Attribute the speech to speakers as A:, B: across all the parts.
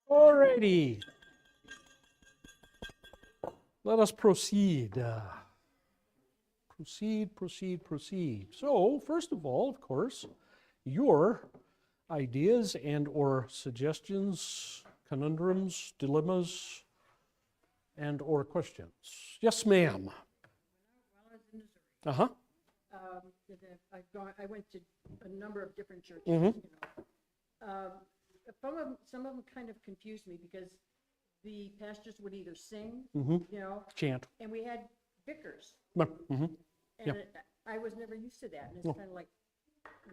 A: Alrighty, let us proceed. Proceed. So, first of all, of course, your ideas and or suggestions, conundrums, dilemmas, and or questions. Yes, ma'am.
B: While I was in Missouri,
A: Uh-huh.
B: I went to a number of different churches.
A: Mhm.
B: Some of them kind of confused me because the pastors would either sing,
A: Chant.
B: and we had vicars,
A: Mm-hmm.
B: and
A: Yeah.
B: I was never used to that, and it's
A: Oh.
B: kind of like,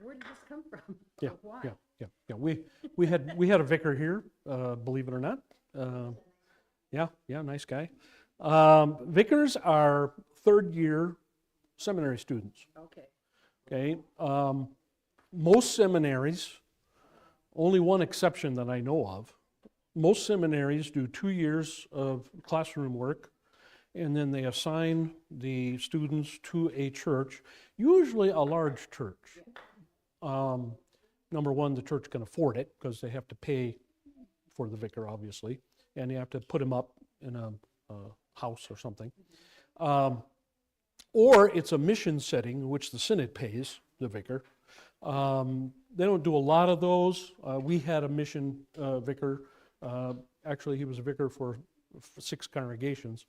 B: where did this come from?
A: Yeah,
B: Or why?
A: yeah. We had a vicar here, believe it or not. Yeah, nice guy. Vicars are third-year seminary students.
B: Okay.
A: Okay, most seminaries, only one exception that I know of. Most seminaries do 2 years of classroom work, and then they assign the students to a church, usually a large church. Number one, the church can afford it because they have to pay for the vicar, obviously, and you have to put him up in a house or something. Or it's a mission setting in which the synod pays the vicar. They don't do a lot of those. We had a mission vicar. Actually, he was a vicar for 6 congregations.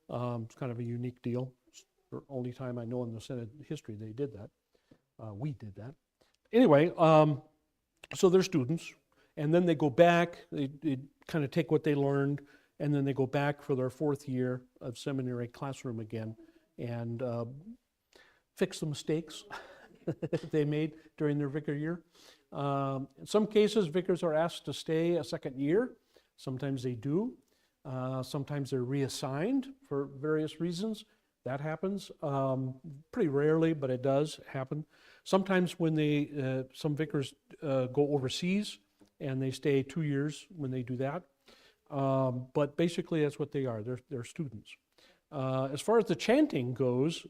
A: It's kind of a unique deal. It's the only time I know in the synod history they did that. We did that. Anyway, so they're students, and then they go back, they kind of take what they learned, and then they go back for their 4th year of seminary classroom again and fix the mistakes they made during their vicar year. In some cases, vicars are asked to stay a 2nd year. Sometimes they do. Sometimes they're reassigned for various reasons. That happens pretty rarely, but it does happen. Sometimes when some vicars go overseas and they stay 2 years when they do that. But basically that's what they are. They're students. As far as the chanting goes,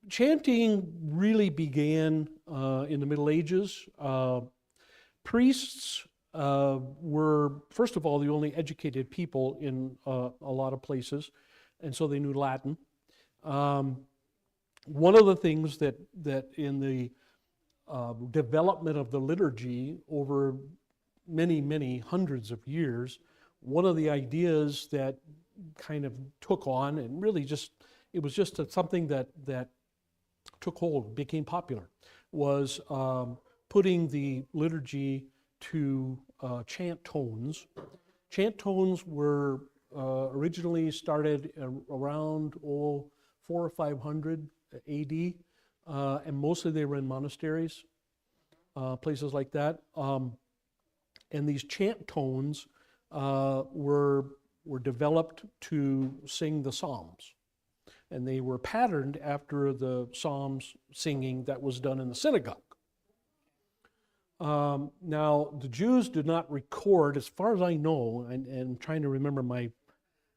A: chanting really began in the Middle Ages. Priests were, first of all, the only educated people in a lot of places, and so they knew Latin. One of the things that in the development of the liturgy over many hundreds of years, one of the ideas that kind of took on and really it was just something that took hold, became popular, was putting the liturgy to chant tones. Chant tones were originally started around 400 or 500 AD, and mostly they were in monasteries, places like that. And these chant tones were developed to sing the Psalms. And they were patterned after the Psalms singing that was done in the synagogue. Now, the Jews did not record, as far as I know, and I'm trying to remember my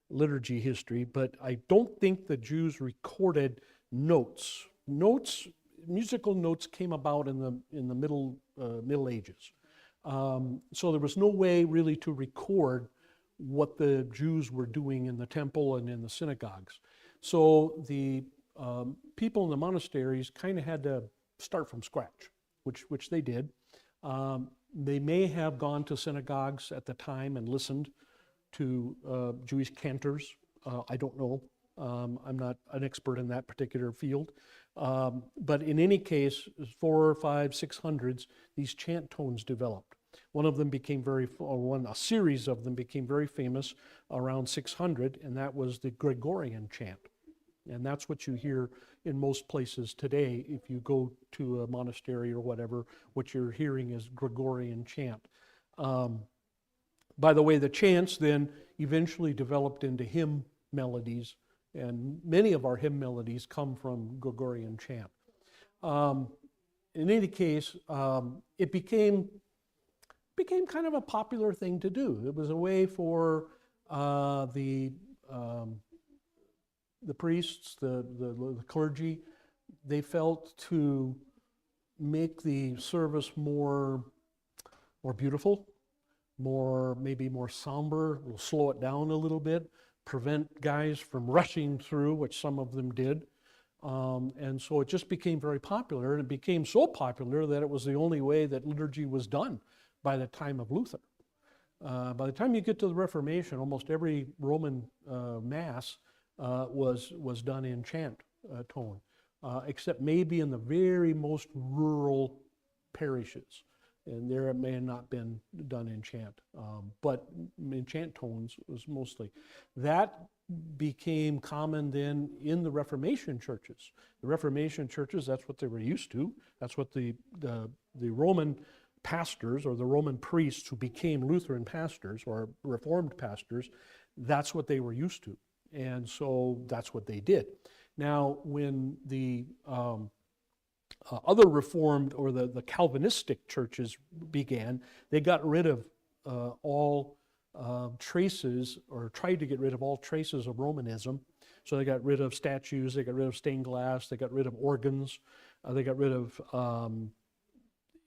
A: liturgy history, but I don't think the Jews recorded notes. Musical notes came about in the Middle Ages. So there was no way really to record what the Jews were doing in the temple and in the synagogues. So the people in the monasteries kind of had to start from scratch, which they did. They may have gone to synagogues at the time and listened to Jewish cantors. I don't know. I'm not an expert in that particular field. But in any case, 400, 500, 600s, these chant tones developed. One of them became a series of them became very famous around 600, and that was the Gregorian chant. And that's what you hear in most places today. If you go to a monastery or whatever, what you're hearing is Gregorian chant. By the way, the chants then eventually developed into hymn melodies, and many of our hymn melodies come from Gregorian chant. In any case, it became kind of a popular thing to do. It was a way for the priests, the clergy, they felt to make the service more beautiful, maybe more somber. We'll slow it down a little bit, prevent guys from rushing through, which some of them did. And so it just became very popular, and it became so popular that it was the only way that liturgy was done by the time of Luther. By the time you get to the Reformation, almost every Roman Mass was done in chant tone, except maybe in the very most rural parishes. And there it may have not been done in chant, but in chant tones was mostly. That became common then in the Reformation churches. The Reformation churches, that's what they were used to. That's what the Roman pastors or the Roman priests who became Lutheran pastors or Reformed pastors, that's what they were used to. And so that's what they did. Now, when the other Reformed or the Calvinistic churches began, they got rid of all traces, or tried to get rid of all traces of Romanism. So they got rid of statues, they got rid of stained glass, they got rid of organs, they got rid of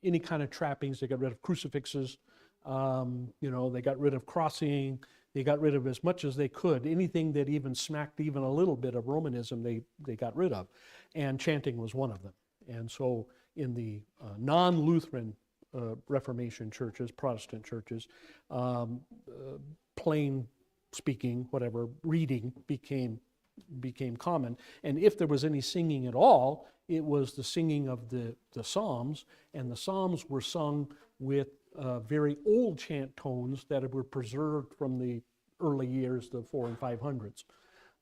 A: any kind of trappings, they got rid of crucifixes, they got rid of crossing, they got rid of as much as they could. Anything that even smacked even a little bit of Romanism, they got rid of. And chanting was one of them. And so in the non-Lutheran Reformation churches, Protestant churches, plain speaking, whatever, reading became common. And if there was any singing at all, it was the singing of the Psalms, and the Psalms were sung with very old chant tones that were preserved from the early years, the 400s and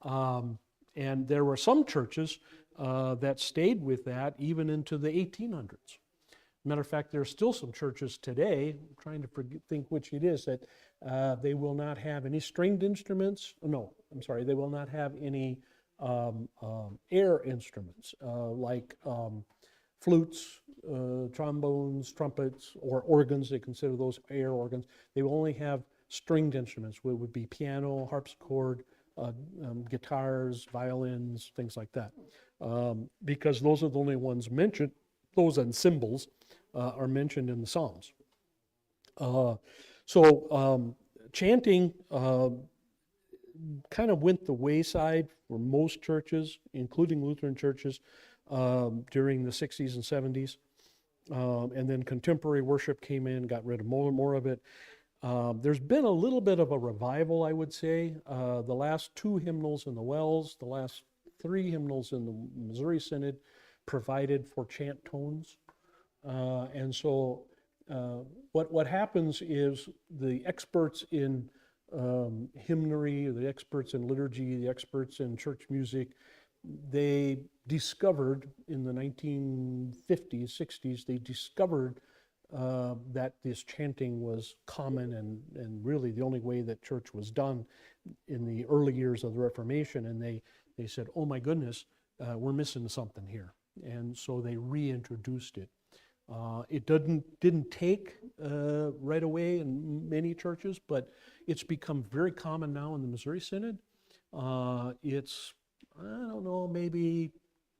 A: 500s. And there were some churches that stayed with that even into the 1800s. Matter of fact, there are still some churches today, I'm trying to think which it is, that they will not have any stringed instruments. No, I'm sorry, they will not have any air instruments like flutes, trombones, trumpets, or organs. They consider those air organs. They will only have stringed instruments, which would be piano, harpsichord, guitars, violins, things like that, because those are the only ones mentioned. Those and cymbals are mentioned in the Psalms. So chanting kind of went the wayside for most churches, including Lutheran churches, during the 60s and 70s. And then contemporary worship came in, got rid of more and more of it. There's been a little bit of a revival, I would say. The last 2 hymnals in the Wells, the last 3 hymnals in the Missouri Synod provided for chant tones. And so what happens is the experts in hymnary, the experts in liturgy, the experts in church music, they discovered in the 1950s, 60s, they discovered that this chanting was common and really the only way that church was done in the early years of the Reformation. And they said, oh my goodness, we're missing something here. And so they reintroduced it. It didn't take right away in many churches, but it's become very common now in the Missouri Synod. It's, I don't know, maybe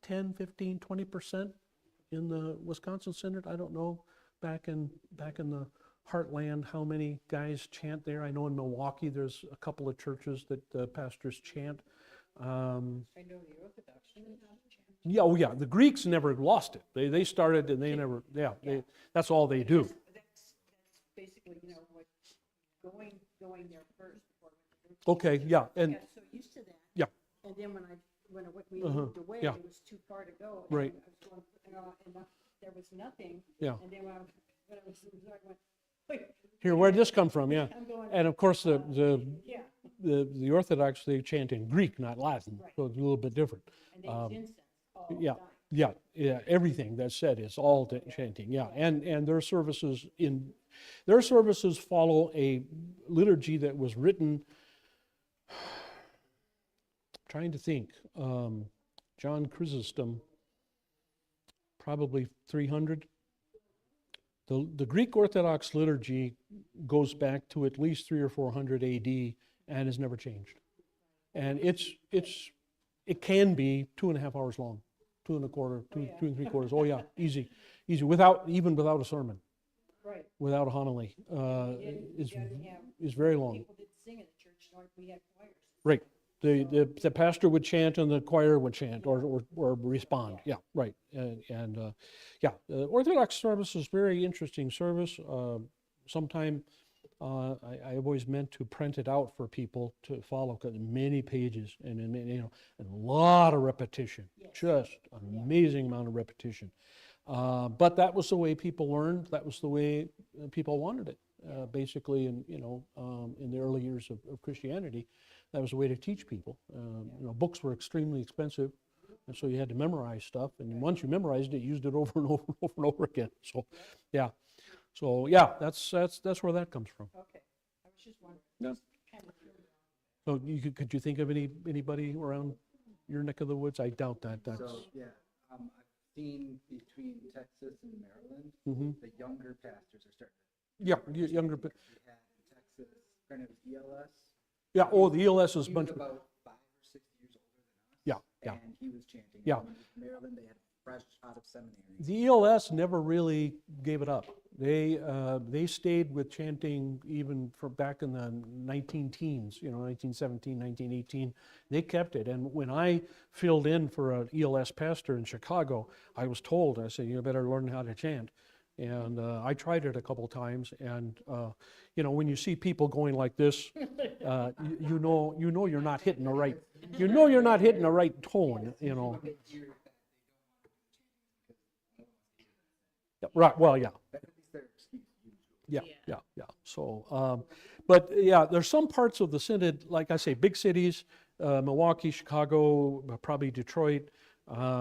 A: 10, 15, 20% in the Wisconsin Synod. I don't know back in the heartland how many guys chant there. I know in Milwaukee there's a couple of churches that pastors chant.
B: I know the Orthodox chant.
A: Yeah, oh yeah, the Greeks never lost it. They started and they never, that's all they do.
B: That's basically, what going there first before
A: Okay, yeah, and
B: I got so used to that.
A: yeah.
B: And then we moved away,
A: yeah.
B: it was too far to go.
A: Right.
B: And I was going, and there was nothing.
A: Yeah.
B: And then when I went, wait,
A: Here, where'd this come from? Yeah.
B: I'm going,
A: And of course
B: yeah,
A: the Orthodox, they chant in Greek, not Latin,
B: Right.
A: so it's a little bit different.
B: and they use incense all the
A: Yeah,
B: time.
A: yeah, everything that's said is all chanting, yeah. And their services follow a liturgy that was written, trying to think, John Chrysostom, probably 300. The Greek Orthodox liturgy goes back to at least 300 or 400 AD and has never changed. And it can be 2.5 hours long, 2 1/4, 2 3/4. Oh yeah, easy, even without a sermon.
B: Right.
A: without a homily is
B: You gotta have
A: is very long.
B: people that sing in the church, so we had choirs.
A: Right. The pastor would chant and the choir would chant or respond. Yeah, right. Orthodox service is very interesting service. Sometime I always meant to print it out for people to follow, because many pages and and a lot of repetition, just an amazing amount of repetition. But that was the way people learned. That was the way people wanted it. Basically, in the early years of Christianity, that was a way to teach people. Books were extremely expensive, and so you had to memorize stuff. And once you memorized it, you used it over and over and over and over again. That's where that comes from.
B: Okay, I was just wondering.
A: Yeah.
B: Kind of curious.
A: So could you think of anybody around your neck of the woods? I doubt that. That's
C: So, yeah, I've seen between Texas and Maryland,
A: Mhm.
C: the younger pastors are starting
A: Yeah,
C: to.
A: younger.
C: We had in Texas, her name was ELS.
A: Yeah. Oh, the ELS is a
C: He
A: bunch
C: was
A: of.
C: about 5 or 6 years older than us.
A: Yeah, yeah.
C: And he was chanting.
A: Yeah.
C: And in Maryland, they had fresh out of seminary.
A: The ELS never really gave it up. They stayed with chanting even from back in the 19 teens, 1917, 1918. They kept it. And when I filled in for an ELS pastor in Chicago, I was told, I said, you better learn how to chant. And I tried it a couple times. And, when you see people going like this, you know you're not hitting the right, you're not hitting the right tone, Yeah, right, well, yeah.
C: That's at least their excuse usually.
A: Yeah. So, but yeah, there's some parts of the synod, like I say, big cities, Milwaukee, Chicago, probably Detroit,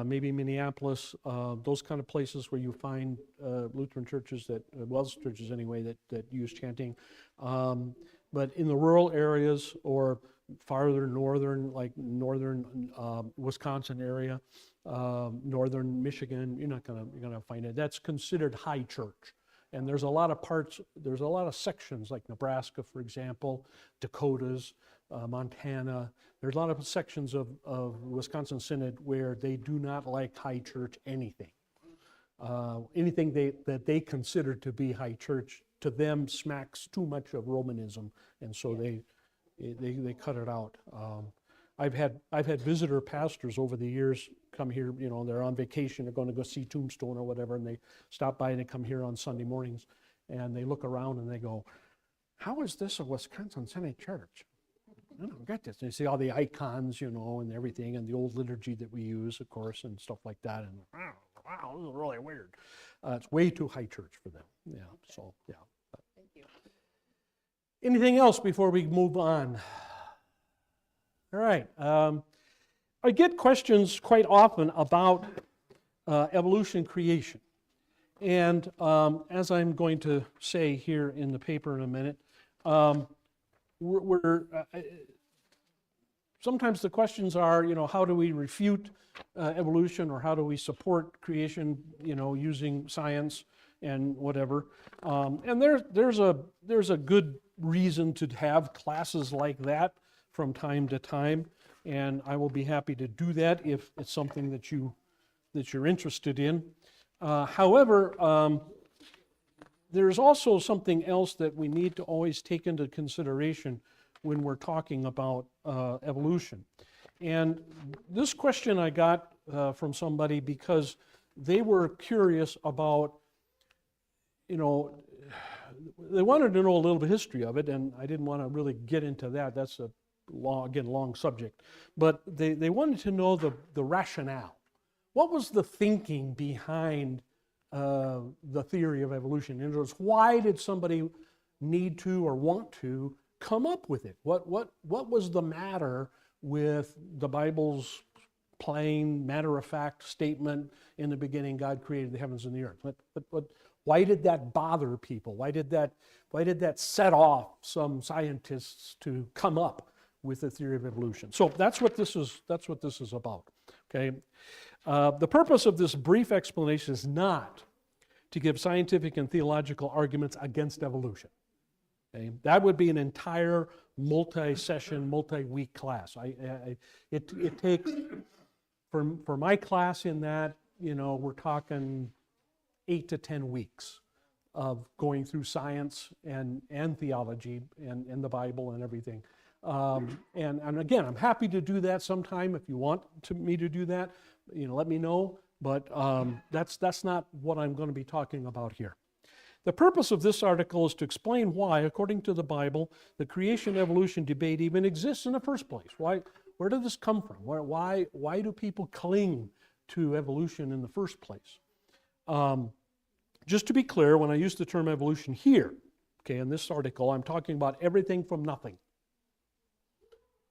A: maybe Minneapolis, those kind of places where you find Lutheran churches churches anyway, that use chanting. But in the rural areas or farther northern, like northern Wisconsin area, northern Michigan, you're gonna find it. That's considered high church. And there's a lot of sections like Nebraska, for example, Dakotas, Montana. There's a lot of sections of Wisconsin Synod where they do not like high church anything. Anything that they consider to be high church, to them smacks too much of Romanism, and so they cut it out. I've had visitor pastors over the years come here, they're on vacation, they're going to go see Tombstone or whatever, and they stop by and they come here on Sunday mornings, and they look around and they go, how is this a Wisconsin Synod church? I don't get this. And you see all the icons, and everything, and the old liturgy that we use, of course, and stuff like that, and wow, this is really weird. It's way too high church for them. Yeah, so, yeah.
B: Thank you.
A: Anything else before we move on? All right. I get questions quite often about evolution creation. And as I'm going to say here in the paper in a minute, sometimes the questions are, how do we refute evolution, or how do we support creation, using science and whatever. And there's a good reason to have classes like that from time to time, and I will be happy to do that if it's something that you're interested in. However, there's also something else that we need to always take into consideration when we're talking about evolution. And this question I got from somebody because they were curious about, they wanted to know a little bit of history of it, and I didn't want to really get into that. That's a long subject. But they wanted to know the rationale. What was the thinking behind the theory of evolution? In other words, why did somebody need to or want to come up with it? What was the matter with the Bible's plain, matter-of-fact statement, in the beginning God created the heavens and the earth? Why did that bother people? Why did that set off some scientists to come up with the theory of evolution? So that's what this is about. Okay. The purpose of this brief explanation is not to give scientific and theological arguments against evolution. Okay? That would be an entire multi-session, multi-week class. It takes, for my class in that, we're talking 8 to 10 weeks of going through science and theology and the Bible and everything. And again, I'm happy to do that sometime if you want me to do that. Let me know. But that's not what I'm going to be talking about here. The purpose of this article is to explain why, according to the Bible, the creation-evolution debate even exists in the first place. Where did this come from? Why do people cling to evolution in the first place? Just to be clear, when I use the term evolution here, okay, in this article, I'm talking about everything from nothing.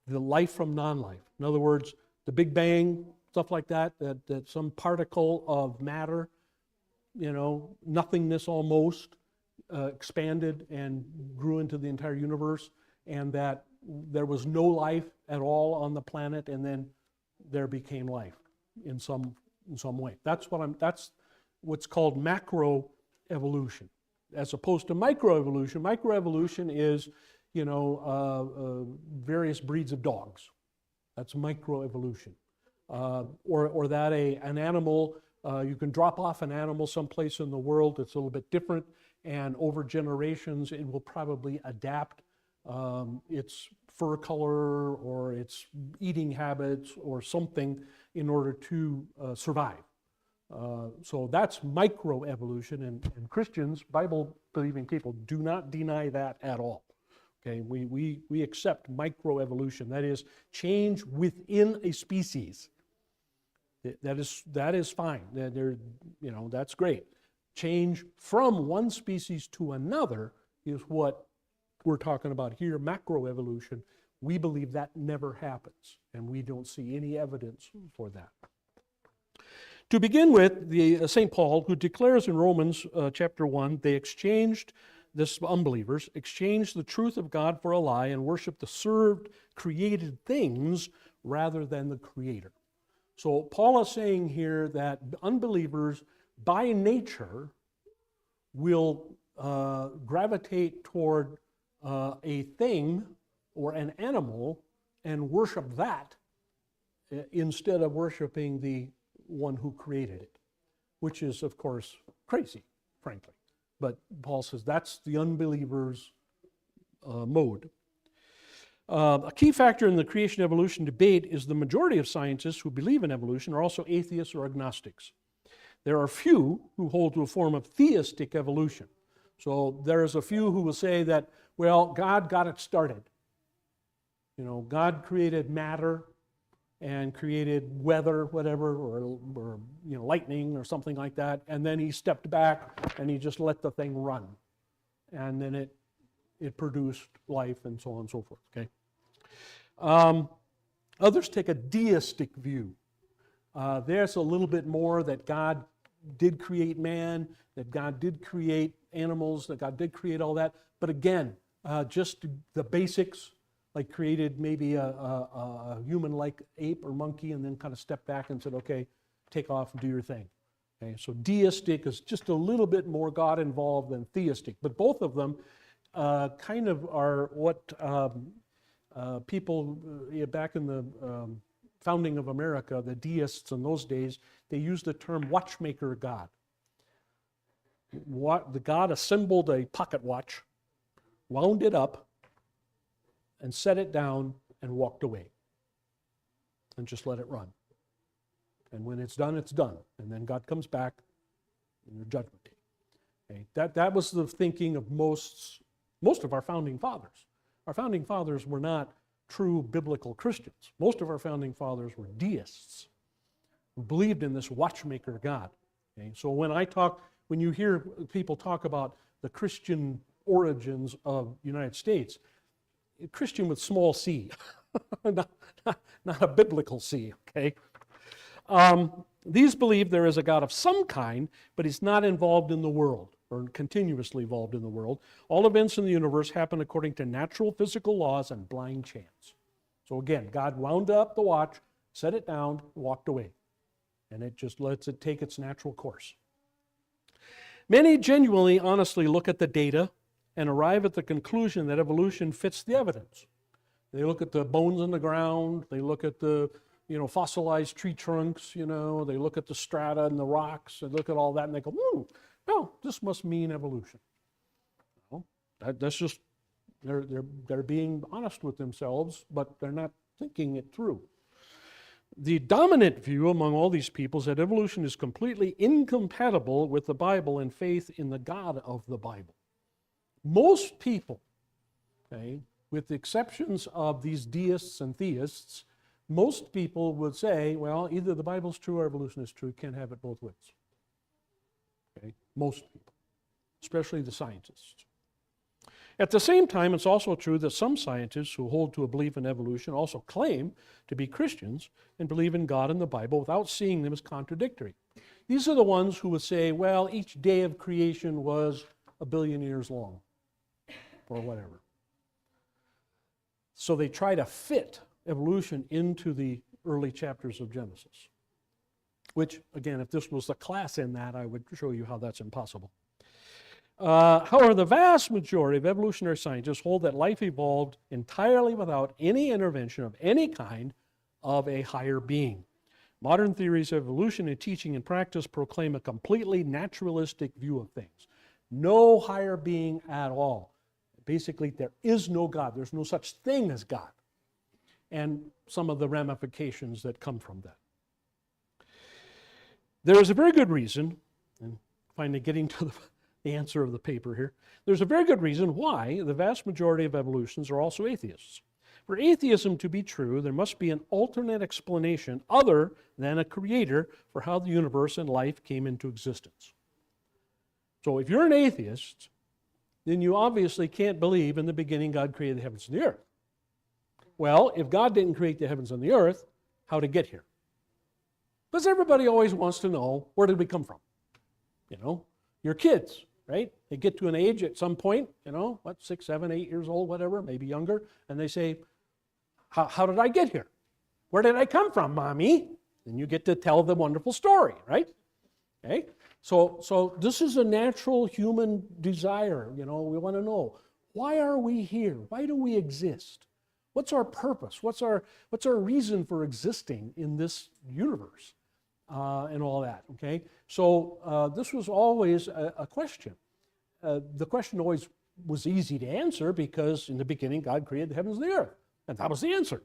A: The life from non-life. In other words, the Big Bang, stuff like that some particle of matter, nothingness almost, expanded and grew into the entire universe, and that there was no life at all on the planet, and then there became life in some way. That's what's called macroevolution, as opposed to microevolution. Microevolution is, various breeds of dogs. That's microevolution. Or that an animal, you can drop off an animal someplace in the world that's a little bit different, and over generations it will probably adapt its fur color or its eating habits or something in order to survive. So that's microevolution, and Christians, Bible-believing people, do not deny that at all. Okay, we accept microevolution, that is, change within a species. That is fine. That's great. Change from one species to another is what we're talking about here, macroevolution. We believe that never happens, and we don't see any evidence for that. To begin with, the St. Paul, who declares in Romans chapter 1, this unbelievers exchanged the truth of God for a lie and worshiped the served created things rather than the Creator. So Paul is saying here that unbelievers by nature will gravitate toward a thing or an animal and worship that instead of worshiping the one who created it, which is, of course, crazy, frankly. But Paul says that's the unbeliever's mode. A key factor in the creation-evolution debate is the majority of scientists who believe in evolution are also atheists or agnostics. There are few who hold to a form of theistic evolution. So there's a few who will say that, well, God got it started. God created matter and created weather, whatever, or lightning or something like that, and then he stepped back and he just let the thing run. And then it produced life and so on and so forth, okay? Others take a deistic view. There's a little bit more that God did create man, that God did create animals, that God did create all that. But again, just the basics, like created maybe a human-like ape or monkey and then kind of stepped back and said, okay, take off and do your thing. Okay, so deistic is just a little bit more God involved than theistic. But both of them kind of are what people back in the founding of America, the deists in those days, they used the term watchmaker God. The God assembled a pocket watch, wound it up, and set it down and walked away and just let it run. And when it's done, it's done. And then God comes back in the judgment day. Okay? That was the thinking of most of our founding fathers. Our founding fathers were not true biblical Christians. Most of our founding fathers were deists who believed in this watchmaker God. Okay? So when you hear people talk about the Christian origins of the United States, Christian with small c, not a biblical C, okay? These believe there is a God of some kind, but he's not involved in the world or continuously involved in the world. All events in the universe happen according to natural physical laws and blind chance. So again, God wound up the watch, set it down, walked away, and it just lets it take its natural course. Many genuinely, honestly look at the data and arrive at the conclusion that evolution fits the evidence. They look at the bones in the ground, they look at the fossilized tree trunks, they look at the strata and the rocks, and look at all that, and they go, well, this must mean evolution. Well, that's just, they're being honest with themselves, but they're not thinking it through. The dominant view among all these people is that evolution is completely incompatible with the Bible and faith in the God of the Bible. Most people, okay, with the exceptions of these deists and theists, most people would say, well, either the Bible's true or evolution is true. You can't have it both ways. Okay? Most people, especially the scientists. At the same time, it's also true that some scientists who hold to a belief in evolution also claim to be Christians and believe in God and the Bible without seeing them as contradictory. These are the ones who would say, well, each day of creation was 1 billion years long, or whatever. So they try to fit evolution into the early chapters of Genesis, which, again, if this was the class in that, I would show you how that's impossible. However, the vast majority of evolutionary scientists hold that life evolved entirely without any intervention of any kind of a higher being. Modern theories of evolution in teaching and practice proclaim a completely naturalistic view of things. No higher being at all. Basically, there is no God. There's no such thing as God. And some of the ramifications that come from that. There is a very good reason, and finally getting to the answer of the paper here, there's a very good reason why the vast majority of evolutionists are also atheists. For atheism to be true, there must be an alternate explanation other than a creator for how the universe and life came into existence. So if you're an atheist, then you obviously can't believe in the beginning God created the heavens and the earth. Well, if God didn't create the heavens and the earth, how did it get here? Because everybody always wants to know, where did we come from? You know, your kids, right? They get to an age at some point, 6, 7, 8 years old, whatever, maybe younger, and they say, how did I get here? Where did I come from, Mommy? And you get to tell the wonderful story, right? Okay? So this is a natural human desire, we want to know, why are we here? Why do we exist? What's our purpose? What's our reason for existing in this universe? And all that, okay? So this was always a question. The question always was easy to answer because in the beginning God created the heavens and the earth. And that was the answer,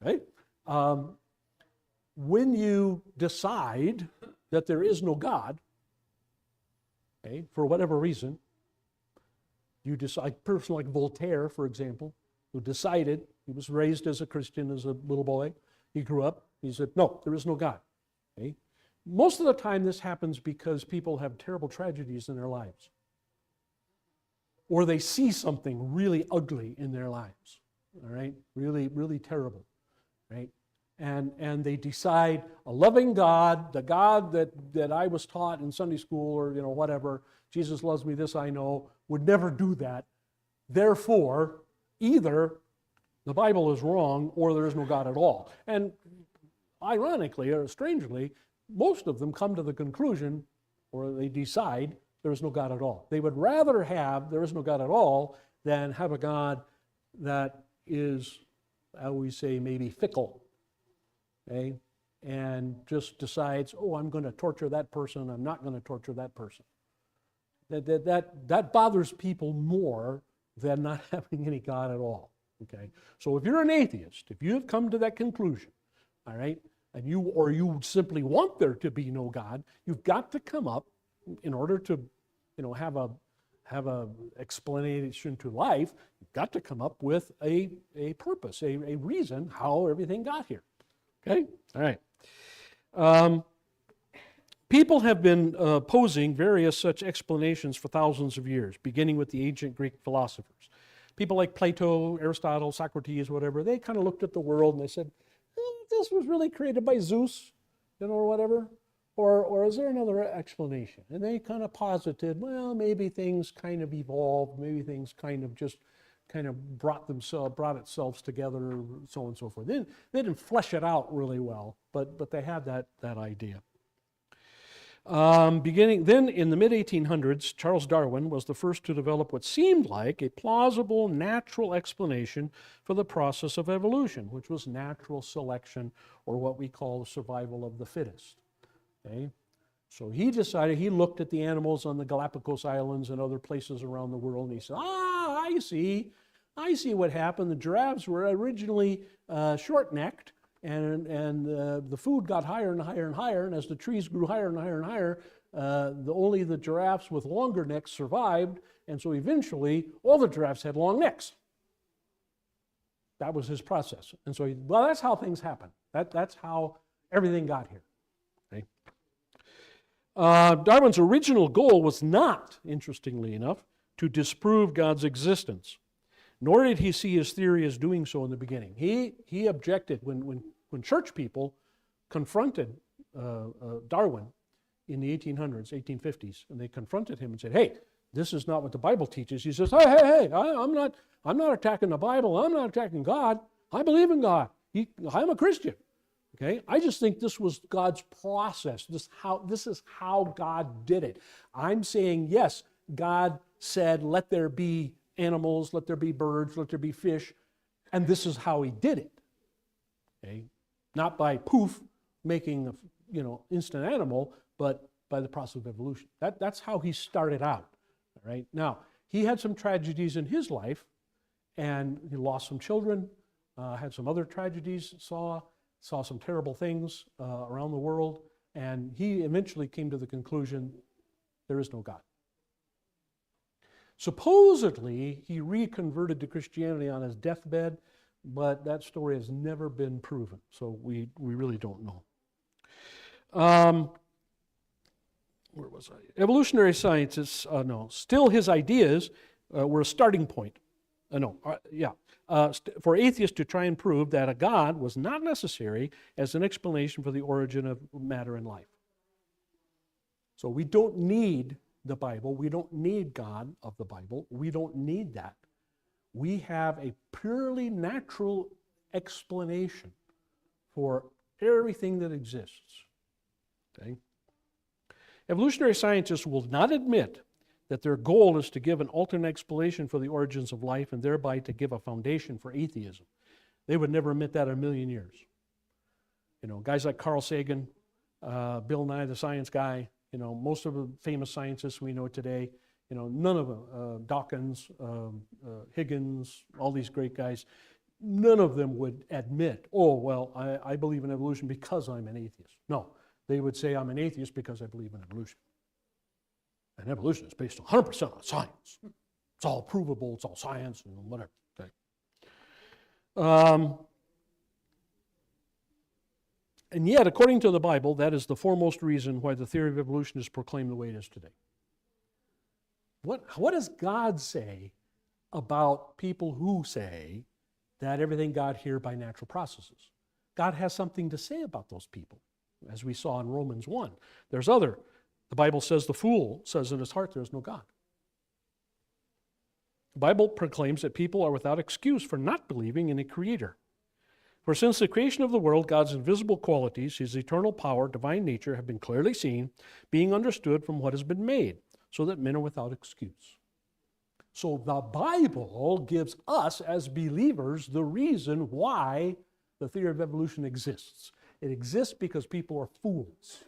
A: right? When you decide that there is no God, okay, for whatever reason, you decide, a person like Voltaire, for example, who decided, he was raised as a Christian as a little boy, he grew up, he said, no, there is no God. Okay? Most of the time this happens because people have terrible tragedies in their lives. Or they see something really ugly in their lives, all right? Really, really terrible, right? And they decide a loving God, the God that I was taught in Sunday school or whatever, Jesus loves me, this I know, would never do that. Therefore, either the Bible is wrong or there is no God at all. And ironically or strangely, most of them come to the conclusion, or they decide, there is no God at all. They would rather have there is no God at all than have a God that is, how we say, maybe fickle, okay? And just decides, oh, I'm going to torture that person, I'm not going to torture that person. That bothers people more than not having any God at all, okay? So if you're an atheist, if you have come to that conclusion, all right, and you simply want there to be no God, you've got to come up, in order to have a explanation to life, you've got to come up with a purpose, a reason how everything got here. Okay? All right. People have been posing various such explanations for thousands of years, beginning with the ancient Greek philosophers. People like Plato, Aristotle, Socrates, whatever, they kind of looked at the world and they said, this was really created by Zeus, or whatever, or is there another explanation? And they kind of posited, well, maybe things kind of evolved, maybe things kind of brought itself together, so on and so forth. They didn't flesh it out really well, but they had that idea. Then in the mid-1800s, Charles Darwin was the first to develop what seemed like a plausible natural explanation for the process of evolution, which was natural selection, or what we call the survival of the fittest. Okay? So he decided, he looked at the animals on the Galapagos Islands and other places around the world, and he said, I see what happened. The giraffes were originally short-necked, and the food got higher and higher and higher, and as the trees grew higher and higher and higher, only the giraffes with longer necks survived, and so eventually all the giraffes had long necks. That was his process. And so, that's how things happen. That's how everything got here. Okay? Darwin's original goal was not, interestingly enough, to disprove God's existence, nor did he see his theory as doing so in the beginning. He objected when church people confronted Darwin in the 1800s, 1850s, and they confronted him and said, hey, this is not what the Bible teaches. He says, hey, I'm not attacking the Bible. I'm not attacking God. I believe in God. I'm a Christian. Okay? I just think this was God's process. This is how God did it. I'm saying, yes, God said, let there be animals, let there be birds, let there be fish, and this is how he did it. Okay? Not by poof, making instant animal, but by the process of evolution. That's how he started out. All right? Now, he had some tragedies in his life, and he lost some children, had some other tragedies, saw some terrible things around the world, and he eventually came to the conclusion there is no God. Supposedly, he reconverted to Christianity on his deathbed, but that story has never been proven, so we really don't know. Where was I? Evolutionary scientists, still his ideas were a starting point. For atheists to try and prove that a God was not necessary as an explanation for the origin of matter and life. So we don't need the Bible. We don't need God of the Bible. We don't need that. We have a purely natural explanation for everything that exists. Okay? Evolutionary scientists will not admit that their goal is to give an alternate explanation for the origins of life and thereby to give a foundation for atheism. They would never admit that in a million years. Guys like Carl Sagan, Bill Nye the Science Guy, most of the famous scientists we know today, none of them, Dawkins, Higgins, all these great guys, none of them would admit, I believe in evolution because I'm an atheist. No, they would say I'm an atheist because I believe in evolution. And evolution is based 100% on science. It's all provable, it's all science and whatever. Okay. And yet, according to the Bible, that is the foremost reason why the theory of evolution is proclaimed the way it is today. What does God say about people who say that everything got here by natural processes? God has something to say about those people, as we saw in Romans 1. The Bible says the fool says in his heart there is no God. The Bible proclaims that people are without excuse for not believing in a creator. For since the creation of the world, God's invisible qualities, his eternal power, divine nature, have been clearly seen, being understood from what has been made, so that men are without excuse. So the Bible gives us as believers the reason why the theory of evolution exists. It exists because people are fools.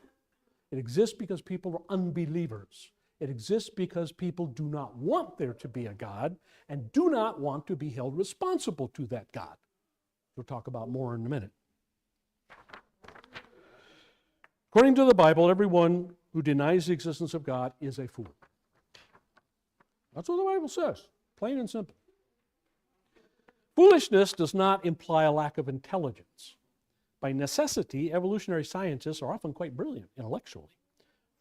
A: It exists because people are unbelievers. It exists because people do not want there to be a God and do not want to be held responsible to that God. We'll talk about more in a minute. According to the Bible, everyone who denies the existence of God is a fool. That's what the Bible says, plain and simple. Foolishness does not imply a lack of intelligence. By necessity, evolutionary scientists are often quite brilliant intellectually.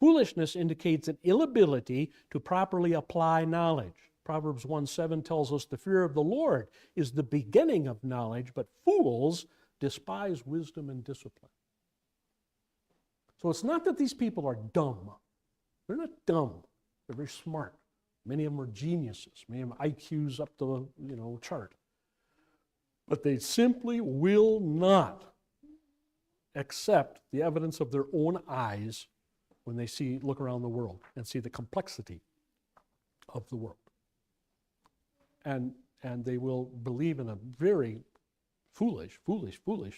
A: Foolishness indicates an inability to properly apply knowledge. Proverbs 1:7 tells us the fear of the Lord is the beginning of knowledge, but fools despise wisdom and discipline. So it's not that these people are dumb. They're not dumb. They're very smart. Many of them are geniuses. Many of them IQs up the chart. But they simply will not accept the evidence of their own eyes when they look around the world and see the complexity of the world. And they will believe in a very foolish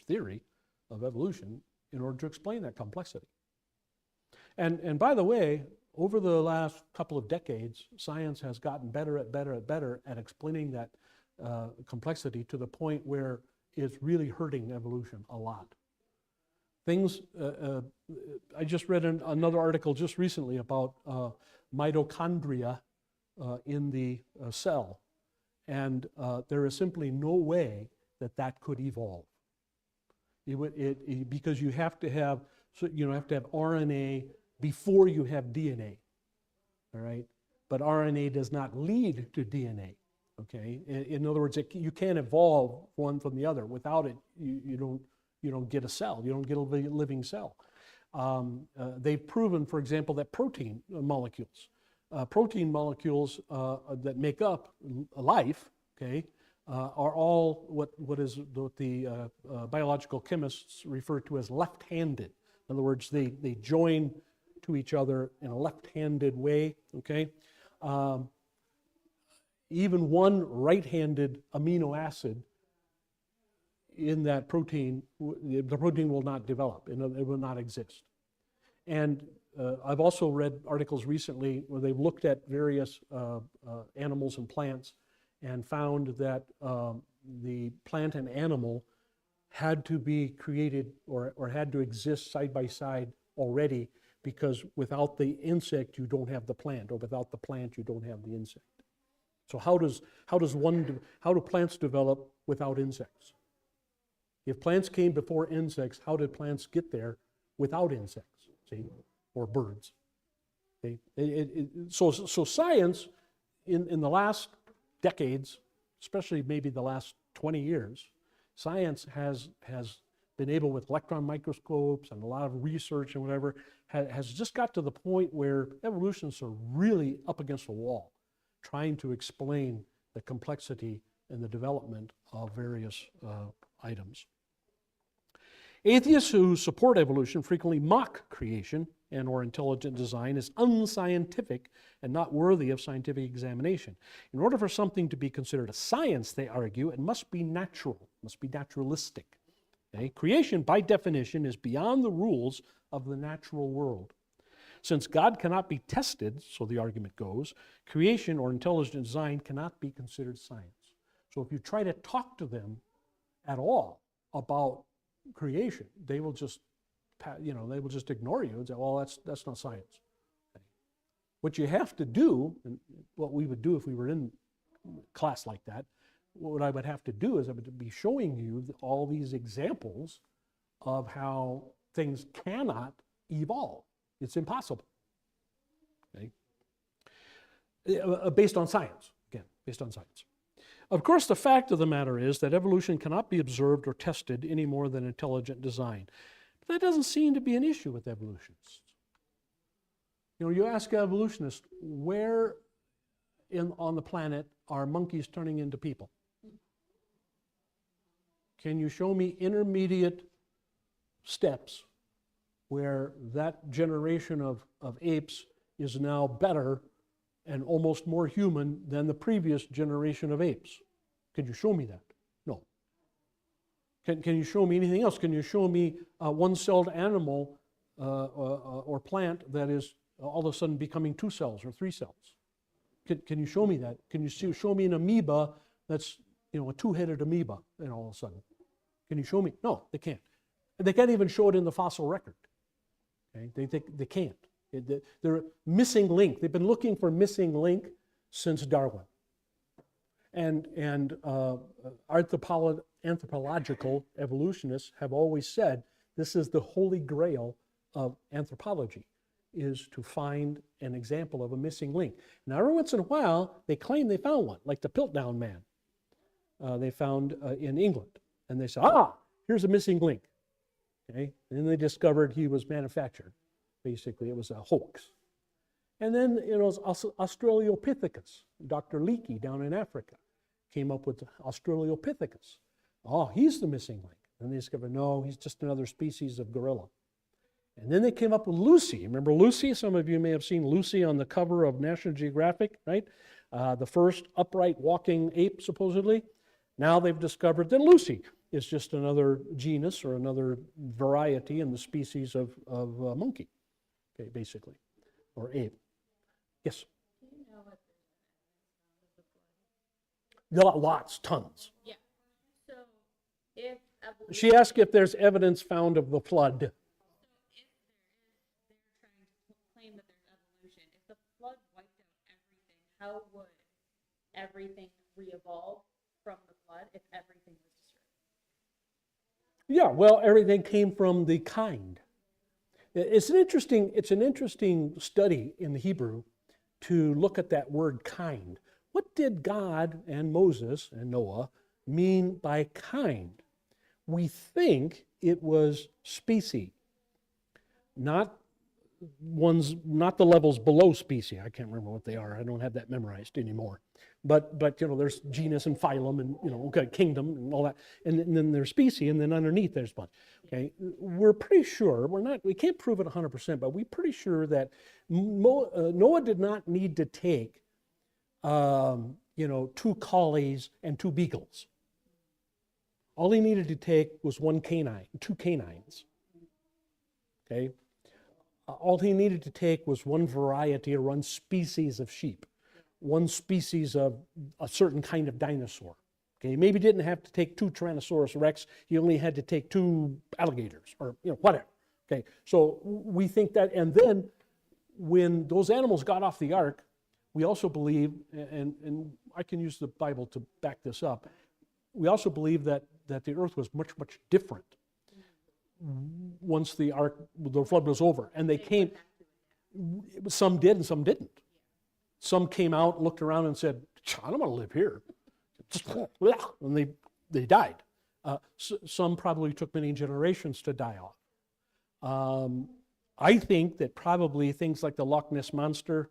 A: theory of evolution in order to explain that complexity. And by the way, over the last couple of decades, science has gotten better at explaining that complexity to the point where it's really hurting evolution a lot. Things, I just read another article just recently about mitochondria in the cell, and there is simply no way that that could evolve. Because you have to have RNA before you have DNA, all right? But RNA does not lead to DNA, okay? In other words, you can't evolve one from the other. Without it, you don't get a cell. You don't get a living cell. They've proven, for example, that protein molecules that make up life, okay, are all what the biological chemists refer to as left-handed. In other words, they join to each other in a left-handed way, okay? Even one right-handed amino acid in that protein, the protein will not develop, it will not exist. And I've also read articles recently where they've looked at various animals and plants and found that the plant and animal had to be created or had to exist side by side already, because without the insect you don't have the plant, or without the plant you don't have the insect. So how do plants develop without insects? If plants came before insects, how did plants get there without insects? See, or birds. Okay? So science in the last decades, especially maybe the last 20 years, science has been able, with electron microscopes and a lot of research and whatever, has just got to the point where evolutionists are really up against a wall trying to explain the complexity and the development of various items. Atheists who support evolution frequently mock creation and or intelligent design as unscientific and not worthy of scientific examination. In order for something to be considered a science, they argue, it must be natural, must be naturalistic. Okay? Creation, by definition, is beyond the rules of the natural world. Since God cannot be tested, so the argument goes, creation or intelligent design cannot be considered science. So if you try to talk to them at all about creation, they will just ignore you and say, well, that's not science. Okay. What you have to do, and what we would do if we were in class like that, what I would have to do is I would be showing you all these examples of how things cannot evolve. It's impossible. Okay? Based on science, again, based on science. Of course, the fact of the matter is that evolution cannot be observed or tested any more than intelligent design. But that doesn't seem to be an issue with evolutionists. You ask evolutionists, where on the planet are monkeys turning into people? Can you show me intermediate steps where that generation of apes is now better and almost more human than the previous generation of apes? Can you show me that? No. Can you show me anything else? Can you show me a one-celled animal or plant that is all of a sudden becoming 2 cells or 3 cells? Can you show me that? Can you show me an amoeba that's a 2-headed amoeba all of a sudden? Can you show me? No, they can't. They can't even show it in the fossil record. Okay? They can't. They're missing link. They've been looking for missing link since Darwin. And anthropological evolutionists have always said this is the holy grail of anthropology, is to find an example of a missing link. Now, every once in a while, they claim they found one, like the Piltdown man they found in England. And they said, here's a missing link. Okay? And then they discovered he was manufactured. Basically, it was a hoax. And then, Australopithecus. Dr. Leakey down in Africa came up with Australopithecus. He's the missing link. And they discovered, no, he's just another species of gorilla. And then they came up with Lucy. Remember Lucy? Some of you may have seen Lucy on the cover of National Geographic, right? The first upright walking ape, supposedly. Now they've discovered that Lucy is just another genus or another variety in the species of monkey. okay, basically, or ape. Yes? Lots, tons.
D: Yeah. So if evolution,
A: She asked if there's evidence found of the flood.
D: if they're trying to claim that there's evolution. If the flood wiped out everything, how would everything re-evolve from the flood if everything was destroyed?
A: Yeah, well, everything came from the kind. It's an interesting study in the Hebrew to look at that word kind. What did God and Moses and Noah mean by kind? We think it was species, not the levels below species. I can't remember what they are. I don't have that memorized anymore. But there's genus and phylum and okay, kingdom and all that, and then there's species, and then underneath there's bunch. Okay, we're pretty sure we can't prove it 100%, but we're pretty sure that Noah did not need to take 2 collies and 2 beagles. All he needed to take was 2 canines. Okay, all he needed to take was 1 variety or 1 species of sheep. 1 species of a certain kind of dinosaur. Okay, maybe didn't have to take 2 Tyrannosaurus Rex. He only had to take 2 alligators or whatever. Okay, so we think that, and then when those animals got off the ark, we also believe, and I can use the Bible to back this up, we also believe that the earth was much, much different once the flood was over. And they came, some did and some didn't. Some came out, looked around and said, I don't want to live here. And they died. Some probably took many generations to die off. I think that probably things like the Loch Ness Monster,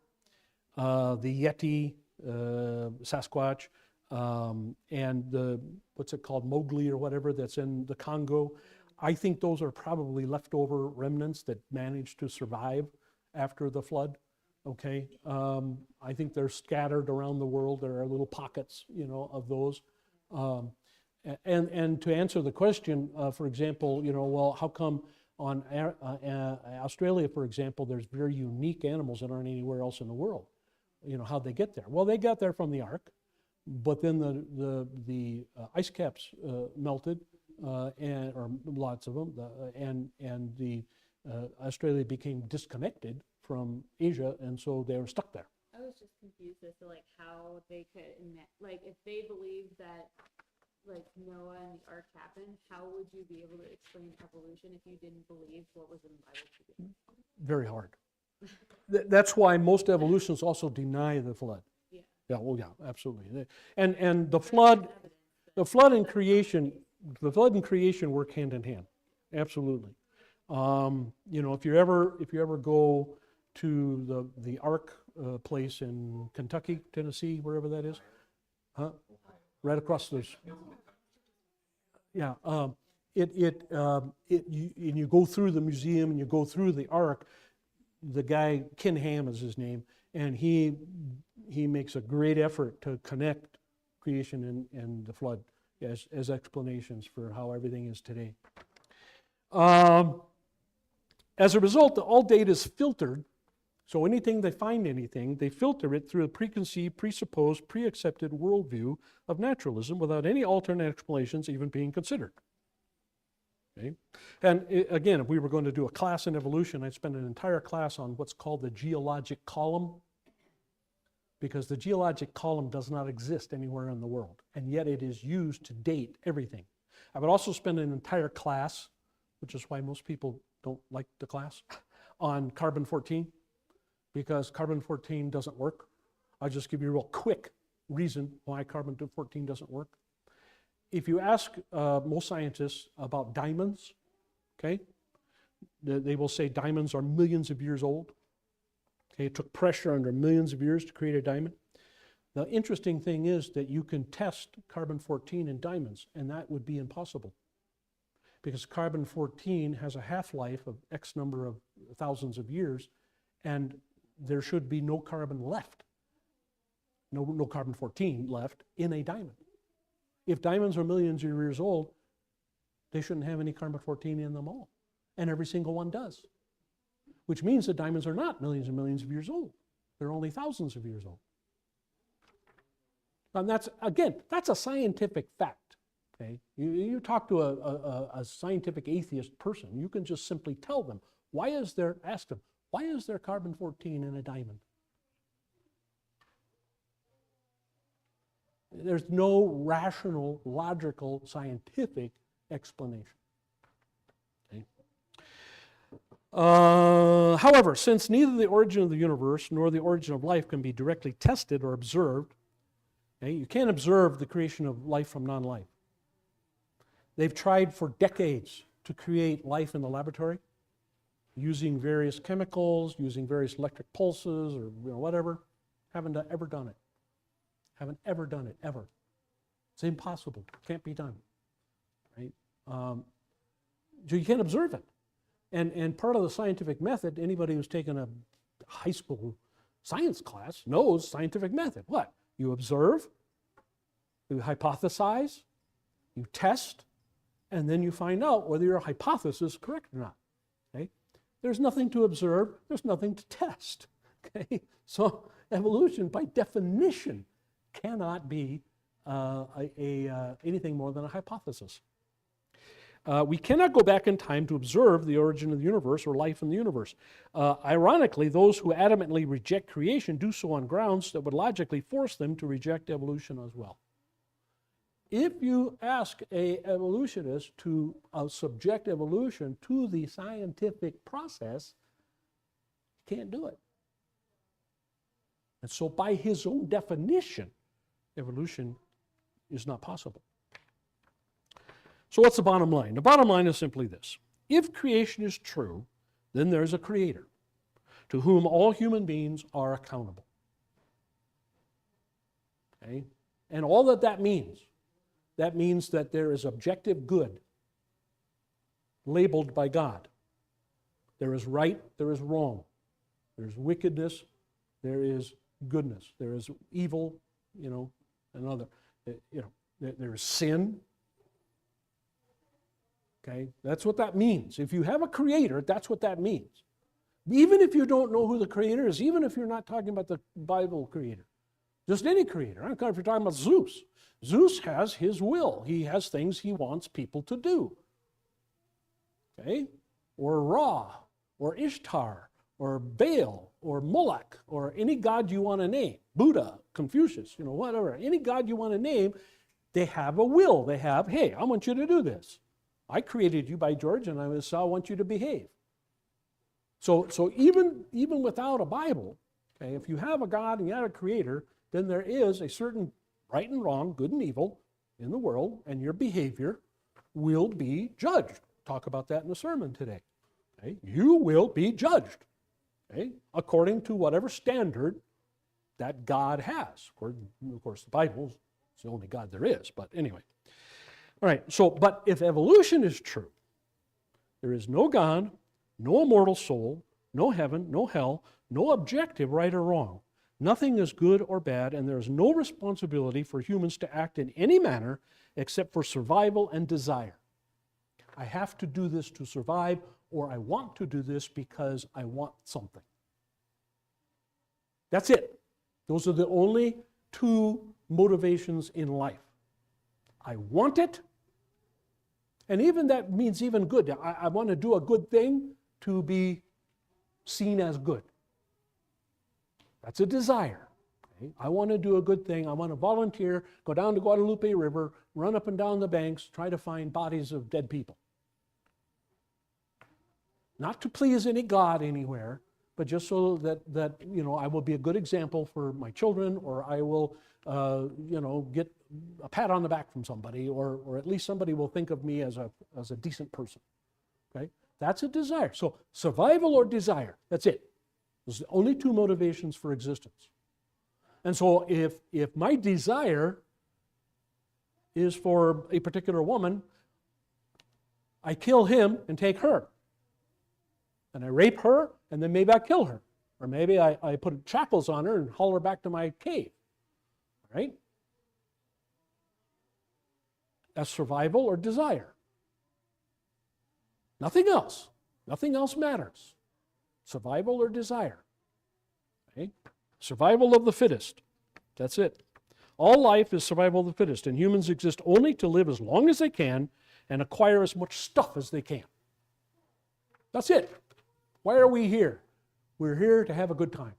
A: the Yeti, Sasquatch, and the, what's it called, Mowgli or whatever that's in the Congo, I think those are probably leftover remnants that managed to survive after the flood. Okay, I think they're scattered around the world. There are little pockets, of those. And to answer the question, for example, well, how come on Australia, for example, there's very unique animals that aren't anywhere else in the world? How'd they get there? Well, they got there from the ark, but then the ice caps melted, or lots of them, and the Australia became disconnected from Asia, and so they were stuck there.
D: I was just confused as to how they could if they believed that Noah and the ark happened, how would you be able to explain evolution if you didn't believe what was in the Bible to begin with?
A: Very hard. That's why most evolutionists also deny the flood.
D: Yeah.
A: Yeah, well, yeah, absolutely. And the flood and creation work hand in hand. Absolutely. If you ever go to the Ark place in Kentucky, Tennessee, wherever that is, right across those. Yeah, you go through the museum and you go through the Ark. The guy Ken Ham is his name, and he makes a great effort to connect creation and the flood as explanations for how everything is today. As a result, all data is filtered. So anything they find they filter it through a preconceived, presupposed, pre-accepted worldview of naturalism without any alternate explanations even being considered. Okay? And again, if we were going to do a class in evolution, I'd spend an entire class on what's called the geologic column, because the geologic column does not exist anywhere in the world, and yet it is used to date everything. I would also spend an entire class, which is why most people don't like the class, on carbon-14, because carbon-14 doesn't work. I'll just give you a real quick reason why carbon-14 doesn't work. If you ask most scientists about diamonds, okay, they will say diamonds are millions of years old. Okay, it took pressure under millions of years to create a diamond. The interesting thing is that you can test carbon-14 in diamonds, and that would be impossible, because carbon-14 has a half-life of X number of thousands of years, and there should be no carbon left, no carbon-14 left in a diamond. If diamonds are millions of years old, they shouldn't have any carbon-14 in them all, and every single one does. which means that diamonds are not millions and millions of years old. They're only thousands of years old. And that's, again, that's a scientific fact. Okay? You talk to a scientific atheist person, you can just simply tell them, ask them, why is there carbon-14 in a diamond? There's no rational, logical, scientific explanation. Okay? However, since neither the origin of the universe nor the origin of life can be directly tested or observed, okay, you can't observe the creation of life from non-life. They've tried for decades to create life in the laboratory using various chemicals, using various electric pulses or whatever. Haven't ever done it. Haven't ever done it, ever. It's impossible. Can't be done. Right? So you can't observe it. And part of the scientific method, anybody who's taken a high school science class knows scientific method. What? You observe, you hypothesize, you test, and then you find out whether your hypothesis is correct or not. Okay? There's nothing to observe, there's nothing to test. Okay? So evolution, by definition, cannot be anything more than a hypothesis. We cannot go back in time to observe the origin of the universe or life in the universe. Ironically, those who adamantly reject creation do so on grounds that would logically force them to reject evolution as well. If you ask an evolutionist to subject evolution to the scientific process, he can't do it. And so by his own definition, evolution is not possible. So what's the bottom line? The bottom line is simply this. If creation is true, then there's a creator to whom all human beings are accountable. Okay? And all that means that there is objective good labeled by God. There is right, there is wrong. There's wickedness, there is goodness. There is evil, another, there is sin. Okay, that's what that means. If you have a creator, that's what that means. Even if you don't know who the creator is, even if you're not talking about the Bible creator, just any creator. I don't care if you're talking about Zeus. Zeus has his will. He has things he wants people to do. Okay? Or Ra, or Ishtar, or Baal, or Moloch, or any god you want to name. Buddha, Confucius, whatever. Any god you want to name, they have a will. They have, hey, I want you to do this. I created you, by George, and I want you to behave. So even without a Bible, okay, if you have a God and you have a creator, then there is a certain right and wrong, good and evil in the world, and your behavior will be judged. Talk about that in the sermon today. Okay? You will be judged, okay, according to whatever standard that God has. Of course, the Bible is the only God there is, but anyway. All right, but if evolution is true, there is no God, no immortal soul, no heaven, no hell, no objective right or wrong. Nothing is good or bad, and there is no responsibility for humans to act in any manner except for survival and desire. I have to do this to survive, or I want to do this because I want something. That's it. Those are the only two motivations in life. I want it, and even that means even good. I want to do a good thing to be seen as good. That's a desire. Okay? I want to do a good thing. I want to volunteer, go down to Guadalupe River, run up and down the banks, try to find bodies of dead people. Not to please any god anywhere, but just so that I will be a good example for my children, or I will get a pat on the back from somebody, or at least somebody will think of me as a decent person. Okay? That's a desire. So survival or desire, that's it. Those are the only two motivations for existence. And so if my desire is for a particular woman, I kill him and take her. And I rape her, and then maybe I kill her. Or maybe I put shackles on her and haul her back to my cave. Right? That's survival or desire. Nothing else. Nothing else matters. survival or desire. Okay? Survival of the fittest. That's it. All life is survival of the fittest, and humans exist only to live as long as they can and acquire as much stuff as they can. That's it. Why are we here? We're here to have a good time.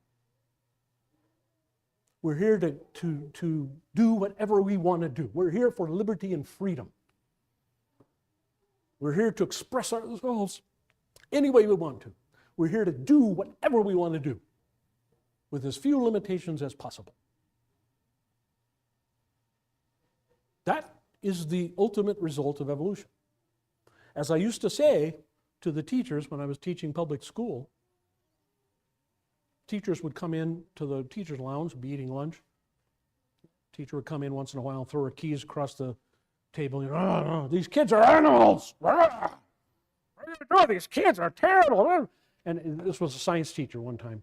A: We're here to do whatever we want to do. We're here for liberty and freedom. We're here to express ourselves any way we want to. We're here to do whatever we want to do with as few limitations as possible. That is the ultimate result of evolution. As I used to say to the teachers when I was teaching public school, teachers would come in to the teacher's lounge, be eating lunch. Teacher would come in once in a while and throw her keys across the table. These kids are animals. What are you doing? These kids are terrible. And this was a science teacher one time.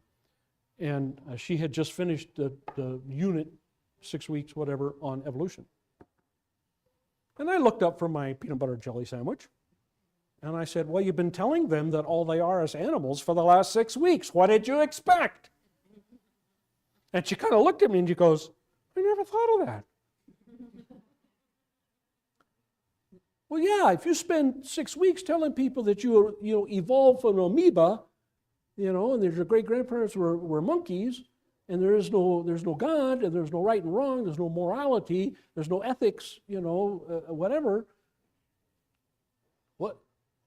A: And she had just finished the unit, 6 weeks, whatever, on evolution. And I looked up from my peanut butter jelly sandwich. And I said, well, you've been telling them that all they are is animals for the last 6 weeks. What did you expect? And she kind of looked at me and she goes, I never thought of that. Well, yeah, if you spend 6 weeks telling people that you evolved from an amoeba, and that your great-grandparents were monkeys, and there's no God, and there's no right and wrong, there's no morality, there's no ethics, whatever.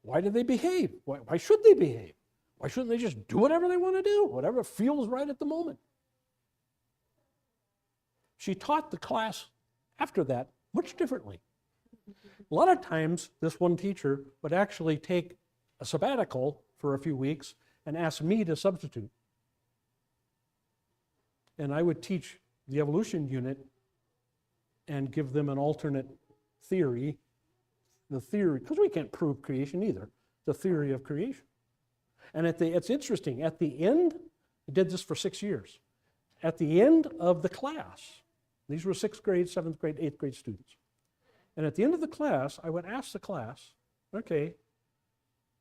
A: Why do they behave? Why should they behave? Why shouldn't they just do whatever they want to do, whatever feels right at the moment? She taught the class after that much differently. A lot of times, this one teacher would actually take a sabbatical for a few weeks and ask me to substitute. And I would teach the evolution unit and give them an alternate theory. The theory, because we can't prove creation either, the theory of creation. And it's interesting, at the end, I did this for 6 years. At the end of the class, these were 6th grade, 7th grade, 8th grade students. And at the end of the class, I would ask the class, okay,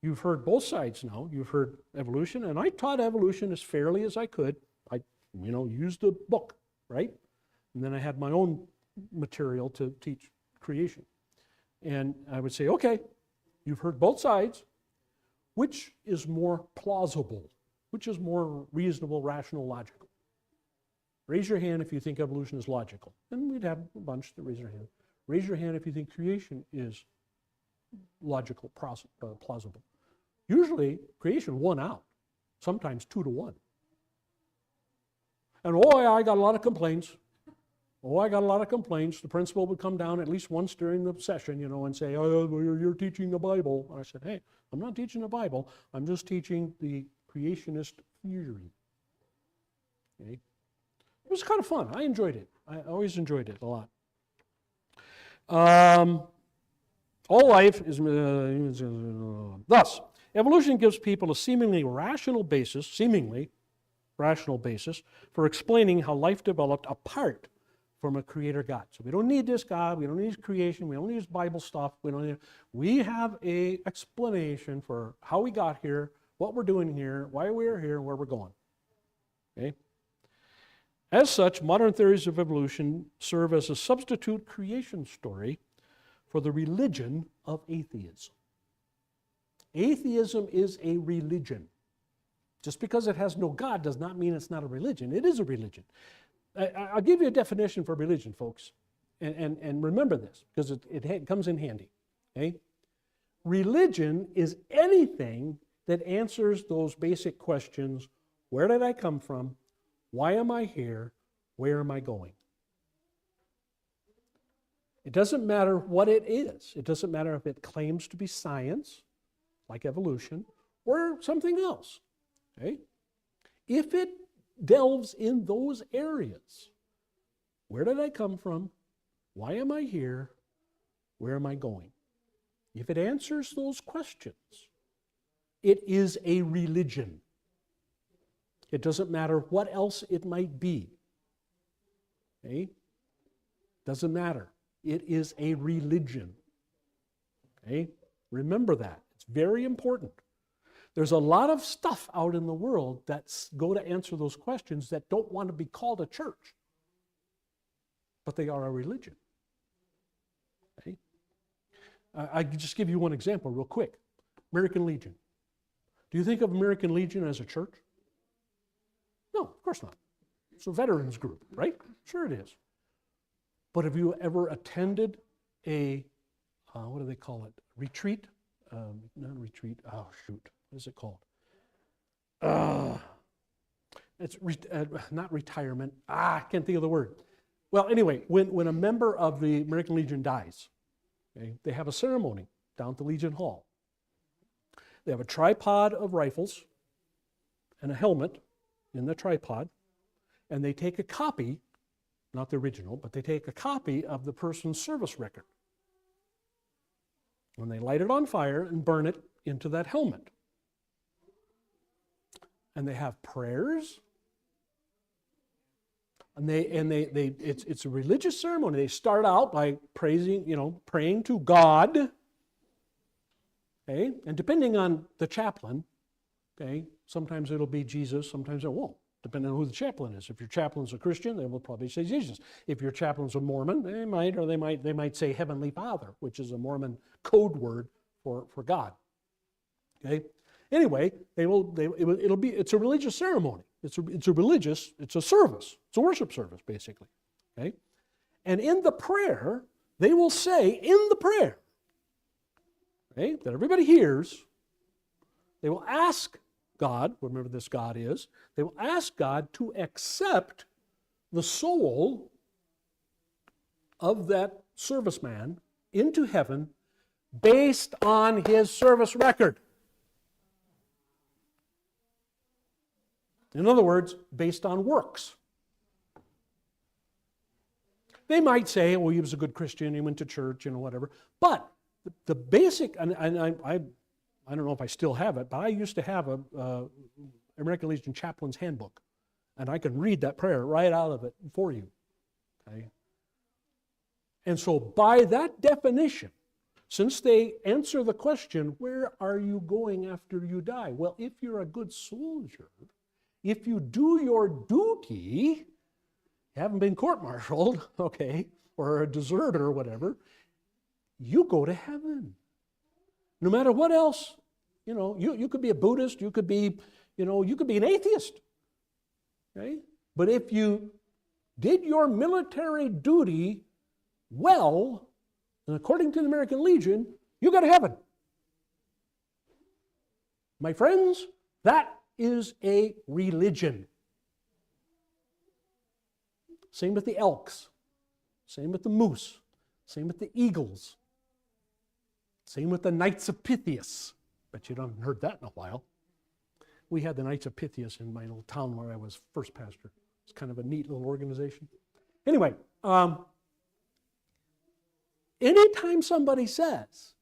A: you've heard both sides now. You've heard evolution, and I taught evolution as fairly as I could. I, used the book, right? And then I had my own material to teach creation. And I would say, okay, you've heard both sides. Which is more plausible? Which is more reasonable, rational, logical? Raise your hand if you think evolution is logical. And we'd have a bunch that raise their hand. Raise your hand if you think creation is logical, plausible. Usually, creation won out, sometimes 2 to 1. And I got a lot of complaints. The principal would come down at least once during the session, and say, you're teaching the Bible. And I said, hey, I'm not teaching the Bible. I'm just teaching the creationist theory. Okay? It was kind of fun. I enjoyed it. I always enjoyed it a lot. All life is... thus, evolution gives people a seemingly rational basis for explaining how life developed apart from a creator God. So we don't need this God, we don't need his creation, we don't need his Bible stuff, we have an explanation for how we got here, what we're doing here, why we're here, where we're going. Okay? As such, modern theories of evolution serve as a substitute creation story for the religion of atheism. Atheism is a religion. Just because it has no God does not mean it's not a religion. It is a religion. I'll give you a definition for religion, folks, and remember this, because it comes in handy. Okay? Religion is anything that answers those basic questions: where did I come from? Why am I here? Where am I going? It doesn't matter what it is. It doesn't matter if it claims to be science, like evolution, or something else. Okay? If it delves in those areas, where did I come from? Why am I here? Where am I going? If it answers those questions, it is a religion. It doesn't matter what else it might be. Okay? Doesn't matter. It is a religion. Okay? Remember that. It's very important. There's a lot of stuff out in the world that go to answer those questions that don't want to be called a church, but they are a religion. Okay? I can just give you one example real quick. American Legion. Do you think of American Legion as a church? No, of course not. It's a veterans group, right? Sure it is. But have you ever attended a, what do they call it? Retreat? Not retreat. Oh, shoot. What is it called? It's not retirement. I can't think of the word. Well, anyway, when a member of the American Legion dies, okay, they have a ceremony down at the Legion Hall. They have a tripod of rifles and a helmet in the tripod, and they take a copy, not the original, but they take a copy of the person's service record. When they light it on fire and burn it into that helmet. And they have prayers. And it's a religious ceremony. They start out by praying to God. Okay? And depending on the chaplain, okay, sometimes it'll be Jesus, sometimes it won't, depending on who the chaplain is. If your chaplain's a Christian, they will probably say Jesus. If your chaplain's a Mormon, they might say Heavenly Father, which is a Mormon code word for God. Okay? Anyway, it's a religious ceremony. It's a service. It's a worship service, basically. Okay? And in the prayer, they will say, in the prayer, okay, that everybody hears, they will ask God, whoever this God is, they will ask God to accept the soul of that serviceman into heaven based on his service record. In other words, based on works. They might say, well, he was a good Christian, he went to church, whatever. But the basic, and I don't know if I still have it, but I used to have a American Legion Chaplain's Handbook. And I can read that prayer right out of it for you. Okay? And so by that definition, since they answer the question, where are you going after you die? Well, if you're a good soldier, if you do your duty, you haven't been court-martialed, okay, or a deserter or whatever, you go to heaven. No matter what else, you could be a Buddhist, you could be an atheist, okay? But if you did your military duty well, and according to the American Legion, you go to heaven. My friends, that is a religion. Same with the elks. Same with the moose. Same with the eagles. Same with the Knights of Pythias. Bet you haven't heard that in a while. We had the Knights of Pythias in my little town where I was first pastor. It's kind of a neat little organization. Anyway, anytime somebody says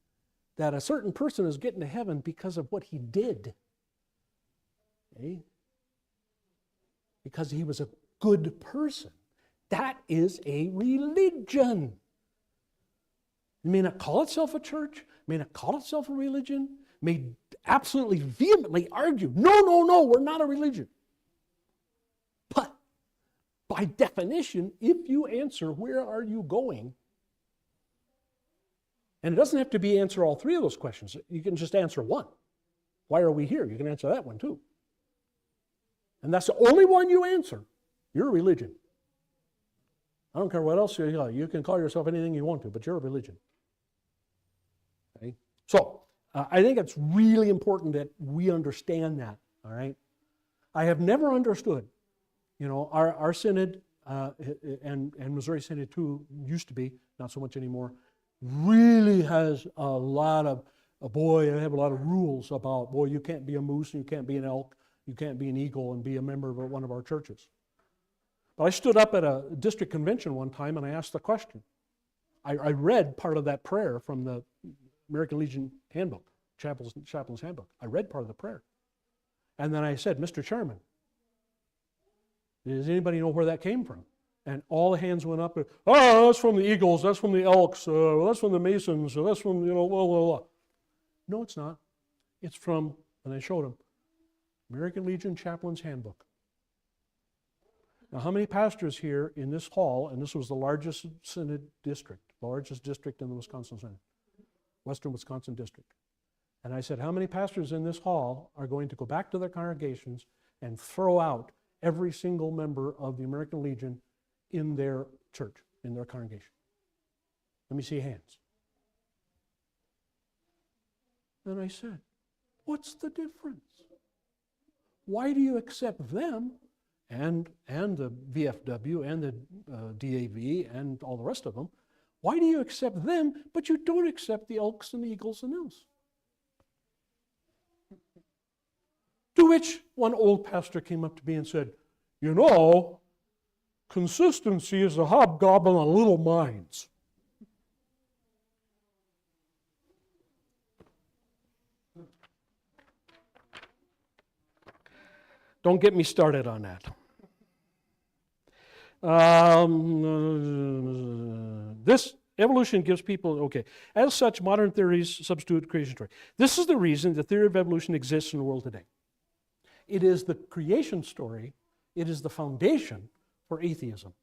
A: that a certain person is getting to heaven because of what he did, okay, because he was a good person, that is a religion. It may not call itself a church, may not call itself a religion, may absolutely vehemently argue, no, we're not a religion. But by definition, if you answer, where are you going? And it doesn't have to be answer all three of those questions. You can just answer one. Why are we here? You can answer that one too. And that's the only one you answer. You're a religion. I don't care what else you are. You can call yourself anything you want to, but you're a religion. Okay? So, I think it's really important that we understand that, all right? I have never understood, our synod, and Missouri Synod too, used to be, not so much anymore, really has a lot of, they have a lot of rules about, you can't be a moose, and you can't be an elk, you can't be an eagle and be a member of one of our churches. But I stood up at a district convention one time and I asked the question. I read part of that prayer from the American Legion Handbook, Chaplain's Handbook. I read part of the prayer. And then I said, Mr. Chairman, does anybody know where that came from? And all the hands went up. That's from the eagles, that's from the elks, that's from the Masons, that's from, blah, blah, blah. No, it's not. It's from And I showed him American Legion Chaplain's Handbook. Now, how many pastors here in this hall, and this was the largest synod district, largest district in the Wisconsin Synod, Western Wisconsin District. And I said, how many pastors in this hall are going to go back to their congregations and throw out every single member of the American Legion in their church, in their congregation? Let me see hands. And I said, what's the difference? Why do you accept them and the VFW and the DAV and all the rest of them? Why do you accept them, but you don't accept the Elks and the Eagles and Else? To which one old pastor came up to me and said, you know, consistency is a hobgoblin of little minds. Don't get me started on that. This evolution gives people, okay. As such, modern theories substitute creation story. This is the reason the theory of evolution exists in the world today. It is the creation story. It is the foundation for atheism.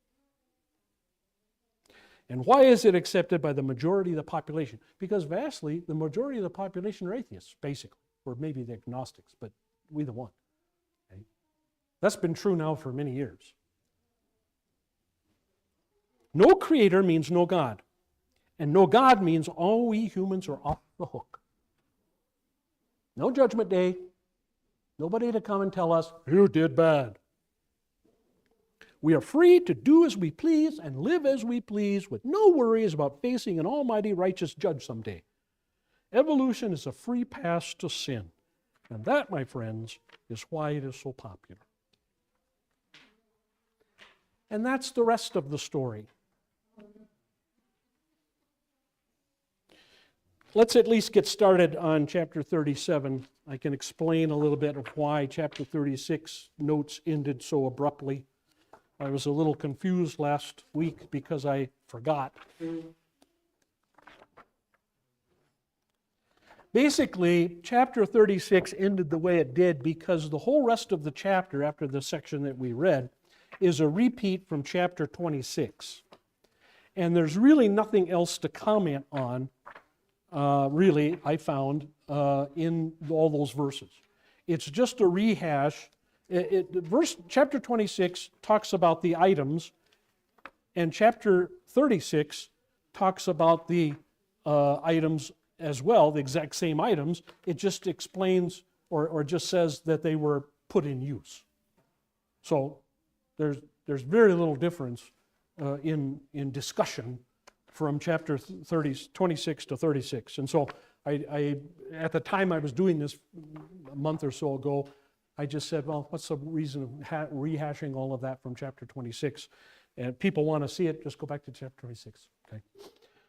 A: And why is it accepted by the majority of the population? Because vastly, the majority of the population are atheists, basically, or maybe the agnostics, but we the one. Okay? That's been true now for many years. No creator means no God. And no God means all we humans are off the hook. No judgment day. Nobody to come and tell us, you did bad. We are free to do as we please and live as we please with no worries about facing an almighty righteous judge someday. Evolution is a free pass to sin. And that, my friends, is why it is so popular. And that's the rest of the story. Let's at least get started on chapter 37. I can explain a little bit of why chapter 36 notes ended so abruptly. I was a little confused last week because I forgot. Basically, chapter 36 ended the way it did because the whole rest of the chapter, after the section that we read, is a repeat from chapter 26. And there's really nothing else to comment on, really, I found, in all those verses. It's just a rehash. Chapter 26 talks about the items, and chapter 36 talks about the items as well, the exact same items. It just explains or just says that they were put in use. So there's very little difference in discussion from chapter 26 to 36. And so I at the time I was doing this a month or so ago, I just said, well, what's the reason of rehashing all of that from chapter 26? And if people want to see it, just go back to chapter 26. Okay.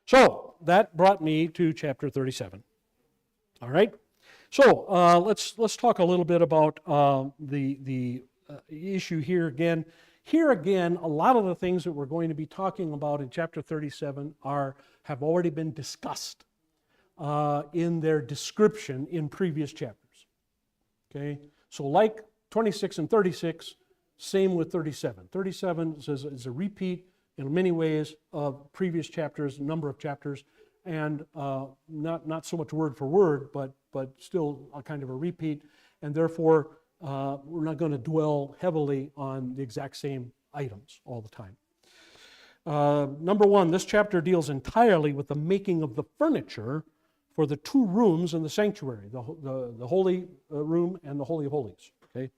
A: So that brought me to chapter 37. All right. So let's talk a little bit about the issue here again. Here again, a lot of the things that we're going to be talking about in chapter 37 have already been discussed in their description in previous chapters. Okay, so like 26 and 36, same with 37. 37 is a repeat in many ways of previous chapters, a number of chapters, and not so much word for word, but still a kind of a repeat, and therefore we're not going to dwell heavily on the exact same items all the time. Number one, this chapter deals entirely with the making of the furniture for the two rooms in the sanctuary, the holy room and the Holy of Holies. Okay?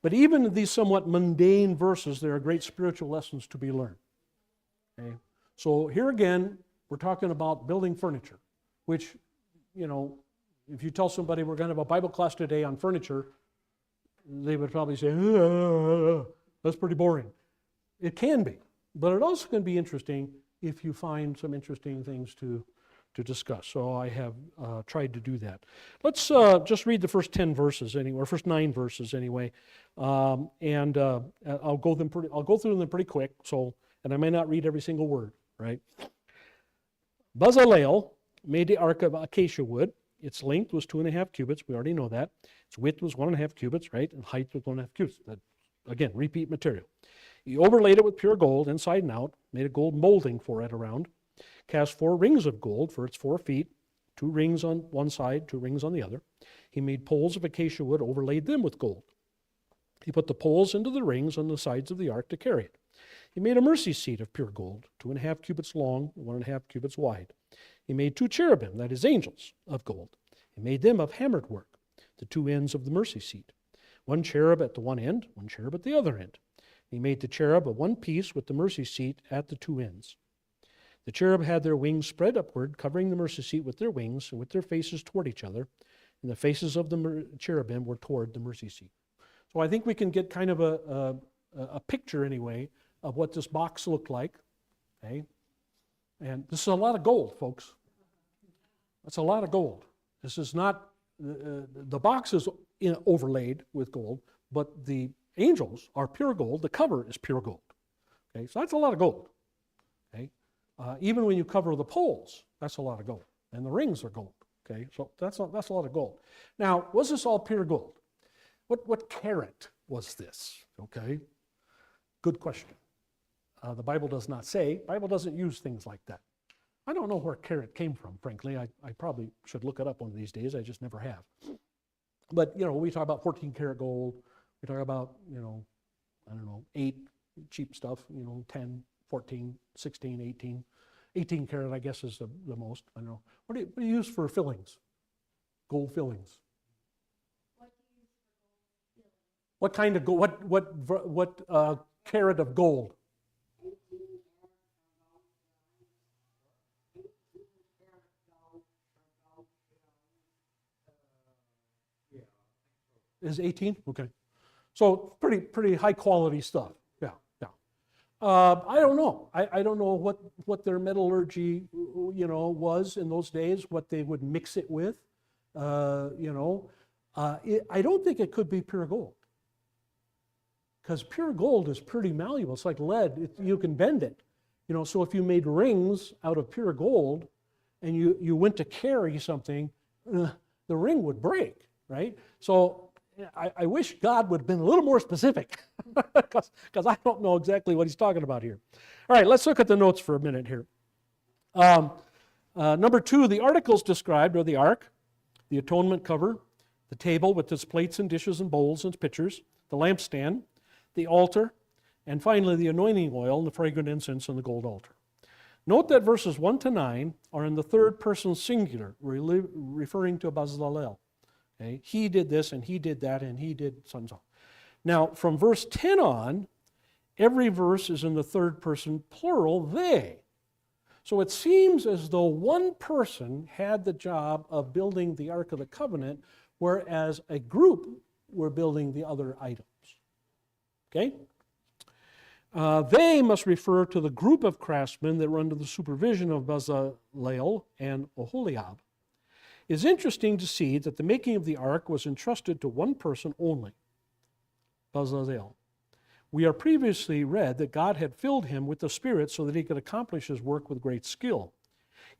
A: But even in these somewhat mundane verses, there are great spiritual lessons to be learned. Okay? So here again, we're talking about building furniture, which, you know, if you tell somebody we're going to have a Bible class today on furniture, they would probably say, that's pretty boring. It can be, but it also can be interesting if you find some interesting things to discuss. So I have tried to do that. Let's just read the first 10 verses anyway, or first 9 verses anyway, and I'll go through them pretty quick. So, and I may not read every single word, right? Bezalel made the ark of acacia wood. its length was 2.5 cubits. We already know that. Its width was 1.5 cubits, right? And height was 1.5 cubits. That, again, repeat material. He overlaid it with pure gold inside and out, made a gold molding for it around, cast 4 rings of gold for its 4 feet, 2 rings on one side, 2 rings on the other. He made poles of acacia wood, overlaid them with gold. He put the poles into the rings on the sides of the ark to carry it. He made a mercy seat of pure gold, 2.5 cubits long, 1.5 cubits wide. He made 2 cherubim, that is angels, of gold. He made them of hammered work, the 2 ends of the mercy seat. 1 cherub at the one end, 1 cherub at the other end. He made the cherub of one piece with the mercy seat at the 2 ends. The cherub had their wings spread upward, covering the mercy seat with their wings and with their faces toward each other, and the faces of the cherubim were toward the mercy seat. So I think we can get kind of a picture anyway of what this box looked like. Okay? And this is a lot of gold, folks. That's a lot of gold. This is not, the box is overlaid with gold, but the angels are pure gold. The cover is pure gold. Okay, so that's a lot of gold. Okay, even when you cover the poles, that's a lot of gold, and the rings are gold. Okay, so that's a lot of gold. Now, was this all pure gold? What carat was this? Okay, good question. The Bible does not say. The Bible doesn't use things like that. I don't know where carat came from, frankly. I probably should look it up one of these days. I just never have. But, you know, we talk about 14 karat gold. We talk about, you know, I don't know, 8 cheap stuff, you know, 10, 14, 16, 18. 18 karat, I guess, is the most. I don't know. What do you use for fillings? Gold fillings. What kind of gold? What carat of gold? Is 18? Okay. So pretty high quality stuff. Yeah, yeah. I don't know. I don't know what their metallurgy, you know, was in those days, what they would mix it with. You know, I don't think it could be pure gold. Because pure gold is pretty malleable. It's like lead. You can bend it. You know, so if you made rings out of pure gold and you went to carry something, the ring would break, right? So I wish God would have been a little more specific because I don't know exactly what he's talking about here. All right, let's look at the notes for a minute here. Number 2, the articles described are the ark, the atonement cover, the table with its plates and dishes and bowls and pitchers, the lampstand, the altar, and finally the anointing oil and the fragrant incense on the gold altar. Note that verses 1 to 9 are in the third person singular, referring to Bezalel. Okay? He did this, and he did that, and he did so and so. Now, from verse 10 on, every verse is in the third person plural, they. So it seems as though one person had the job of building the Ark of the Covenant, whereas a group were building the other items. Okay? They must refer to the group of craftsmen that were under the supervision of Bezalel and Oholiab. It's interesting to see that the making of the ark was entrusted to one person only, Bezalel. We are previously read that God had filled him with the Spirit so that he could accomplish his work with great skill.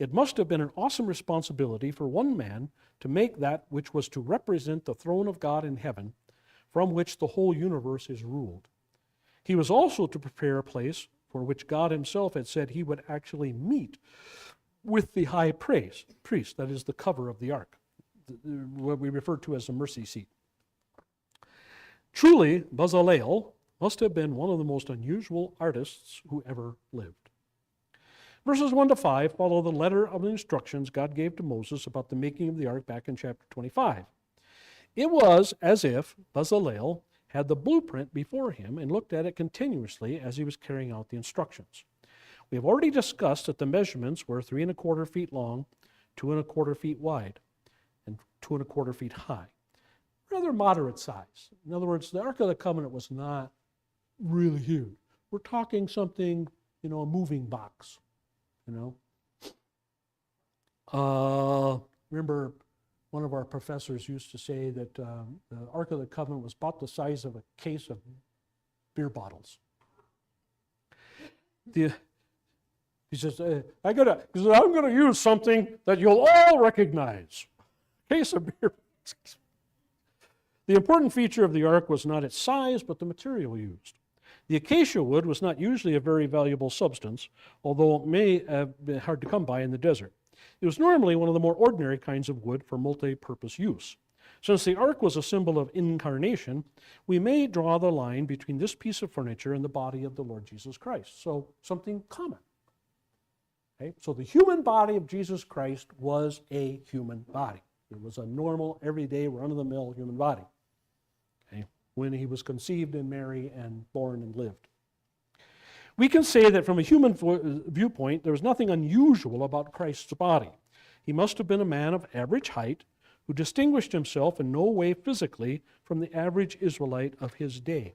A: It must have been an awesome responsibility for one man to make that which was to represent the throne of God in heaven, from which the whole universe is ruled. He was also to prepare a place for which God himself had said he would actually meet with the high priest, that is the cover of the ark, what we refer to as the mercy seat. Truly, Bezalel must have been one of the most unusual artists who ever lived. Verses 1 to 5 follow the letter of the instructions God gave to Moses about the making of the ark back in chapter 25. It was as if Bezalel had the blueprint before him and looked at it continuously as he was carrying out the instructions. We have already discussed that the measurements were 3 1/4 feet long, 2 1/4 feet wide, and 2 1/4 feet high. Rather moderate size. In other words, the Ark of the Covenant was not really huge. We're talking something, you know, a moving box, you know. Remember, one of our professors used to say that the Ark of the Covenant was about the size of a case of beer bottles. He says, I'm going to use something that you'll all recognize. Case of beer. The important feature of the ark was not its size, but the material used. The acacia wood was not usually a very valuable substance, although it may have been hard to come by in the desert. It was normally one of the more ordinary kinds of wood for multi-purpose use. Since the ark was a symbol of incarnation, we may draw the line between this piece of furniture and the body of the Lord Jesus Christ. So something common. Okay? So the human body of Jesus Christ was a human body. It was a normal, everyday, run-of-the-mill human body. Okay? When he was conceived in Mary and born and lived. We can say that from a human viewpoint, there was nothing unusual about Christ's body. He must have been a man of average height who distinguished himself in no way physically from the average Israelite of his day.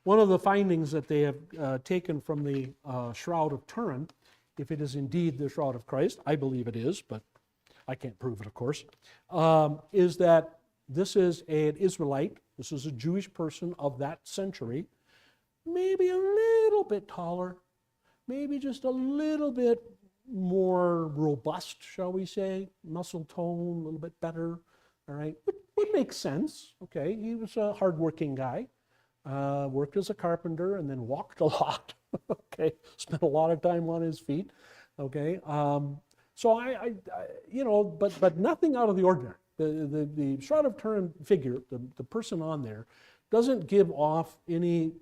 A: One of the findings that they have taken from the Shroud of Turin, if it is indeed the Shroud of Christ, I believe it is, but I can't prove it, of course, is that this is an Israelite, this is a Jewish person of that century, maybe a little bit taller, maybe just a little bit more robust, shall we say, muscle tone, a little bit better, all right? Would make sense, okay? He was a hardworking guy, worked as a carpenter and then walked a lot, okay? Spent a lot of time on his feet, okay? So but nothing out of the ordinary. The Shroud of Turin figure, the person on there, doesn't give off any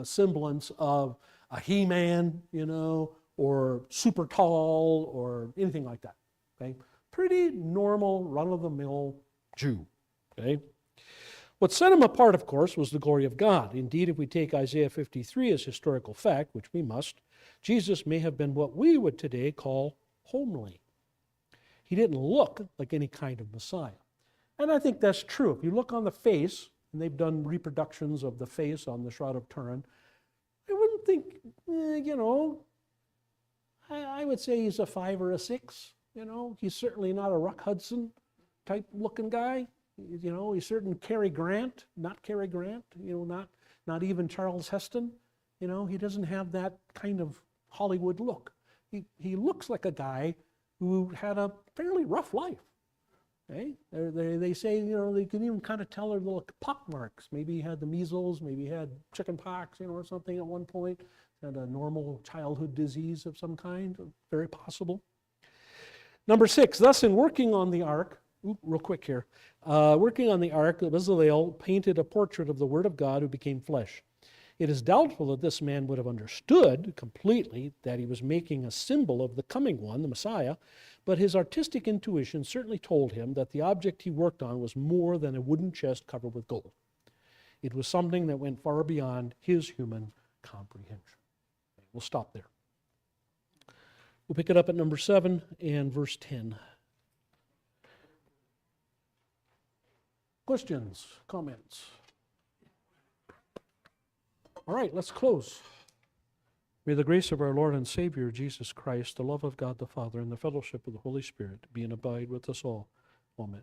A: semblance of a He-Man, or super tall or anything like that. Okay, pretty normal, run-of-the-mill Jew. Okay, what set him apart, of course, was the glory of God. Indeed, if we take Isaiah 53 as historical fact, which we must, Jesus may have been what we would today call homely. He didn't look like any kind of Messiah. And I think that's true. If you look on the face, and they've done reproductions of the face on the Shroud of Turin, I wouldn't think, I would say he's a 5 or a 6. He's certainly not a Rock Hudson type looking guy. He's certain Cary Grant, not Cary Grant, not even Charles Heston. He doesn't have that kind of Hollywood look. He looks like a guy who had a fairly rough life. Okay? They say, they can even kind of tell their little pock marks. Maybe he had the measles, maybe he had chicken pox, or something at one point. Had a normal childhood disease of some kind, very possible. Number 6, thus in working on the ark, real quick here, working on the ark, Bezalel painted a portrait of the Word of God who became flesh. It is doubtful that this man would have understood completely that he was making a symbol of the coming one, the Messiah, but his artistic intuition certainly told him that the object he worked on was more than a wooden chest covered with gold. It was something that went far beyond his human comprehension. We'll stop there. We'll pick it up at number 7 and verse 10. Questions, comments? All right, let's close. May the grace of our Lord and Savior, Jesus Christ, the love of God the Father, and the fellowship of the Holy Spirit be and abide with us all. Amen.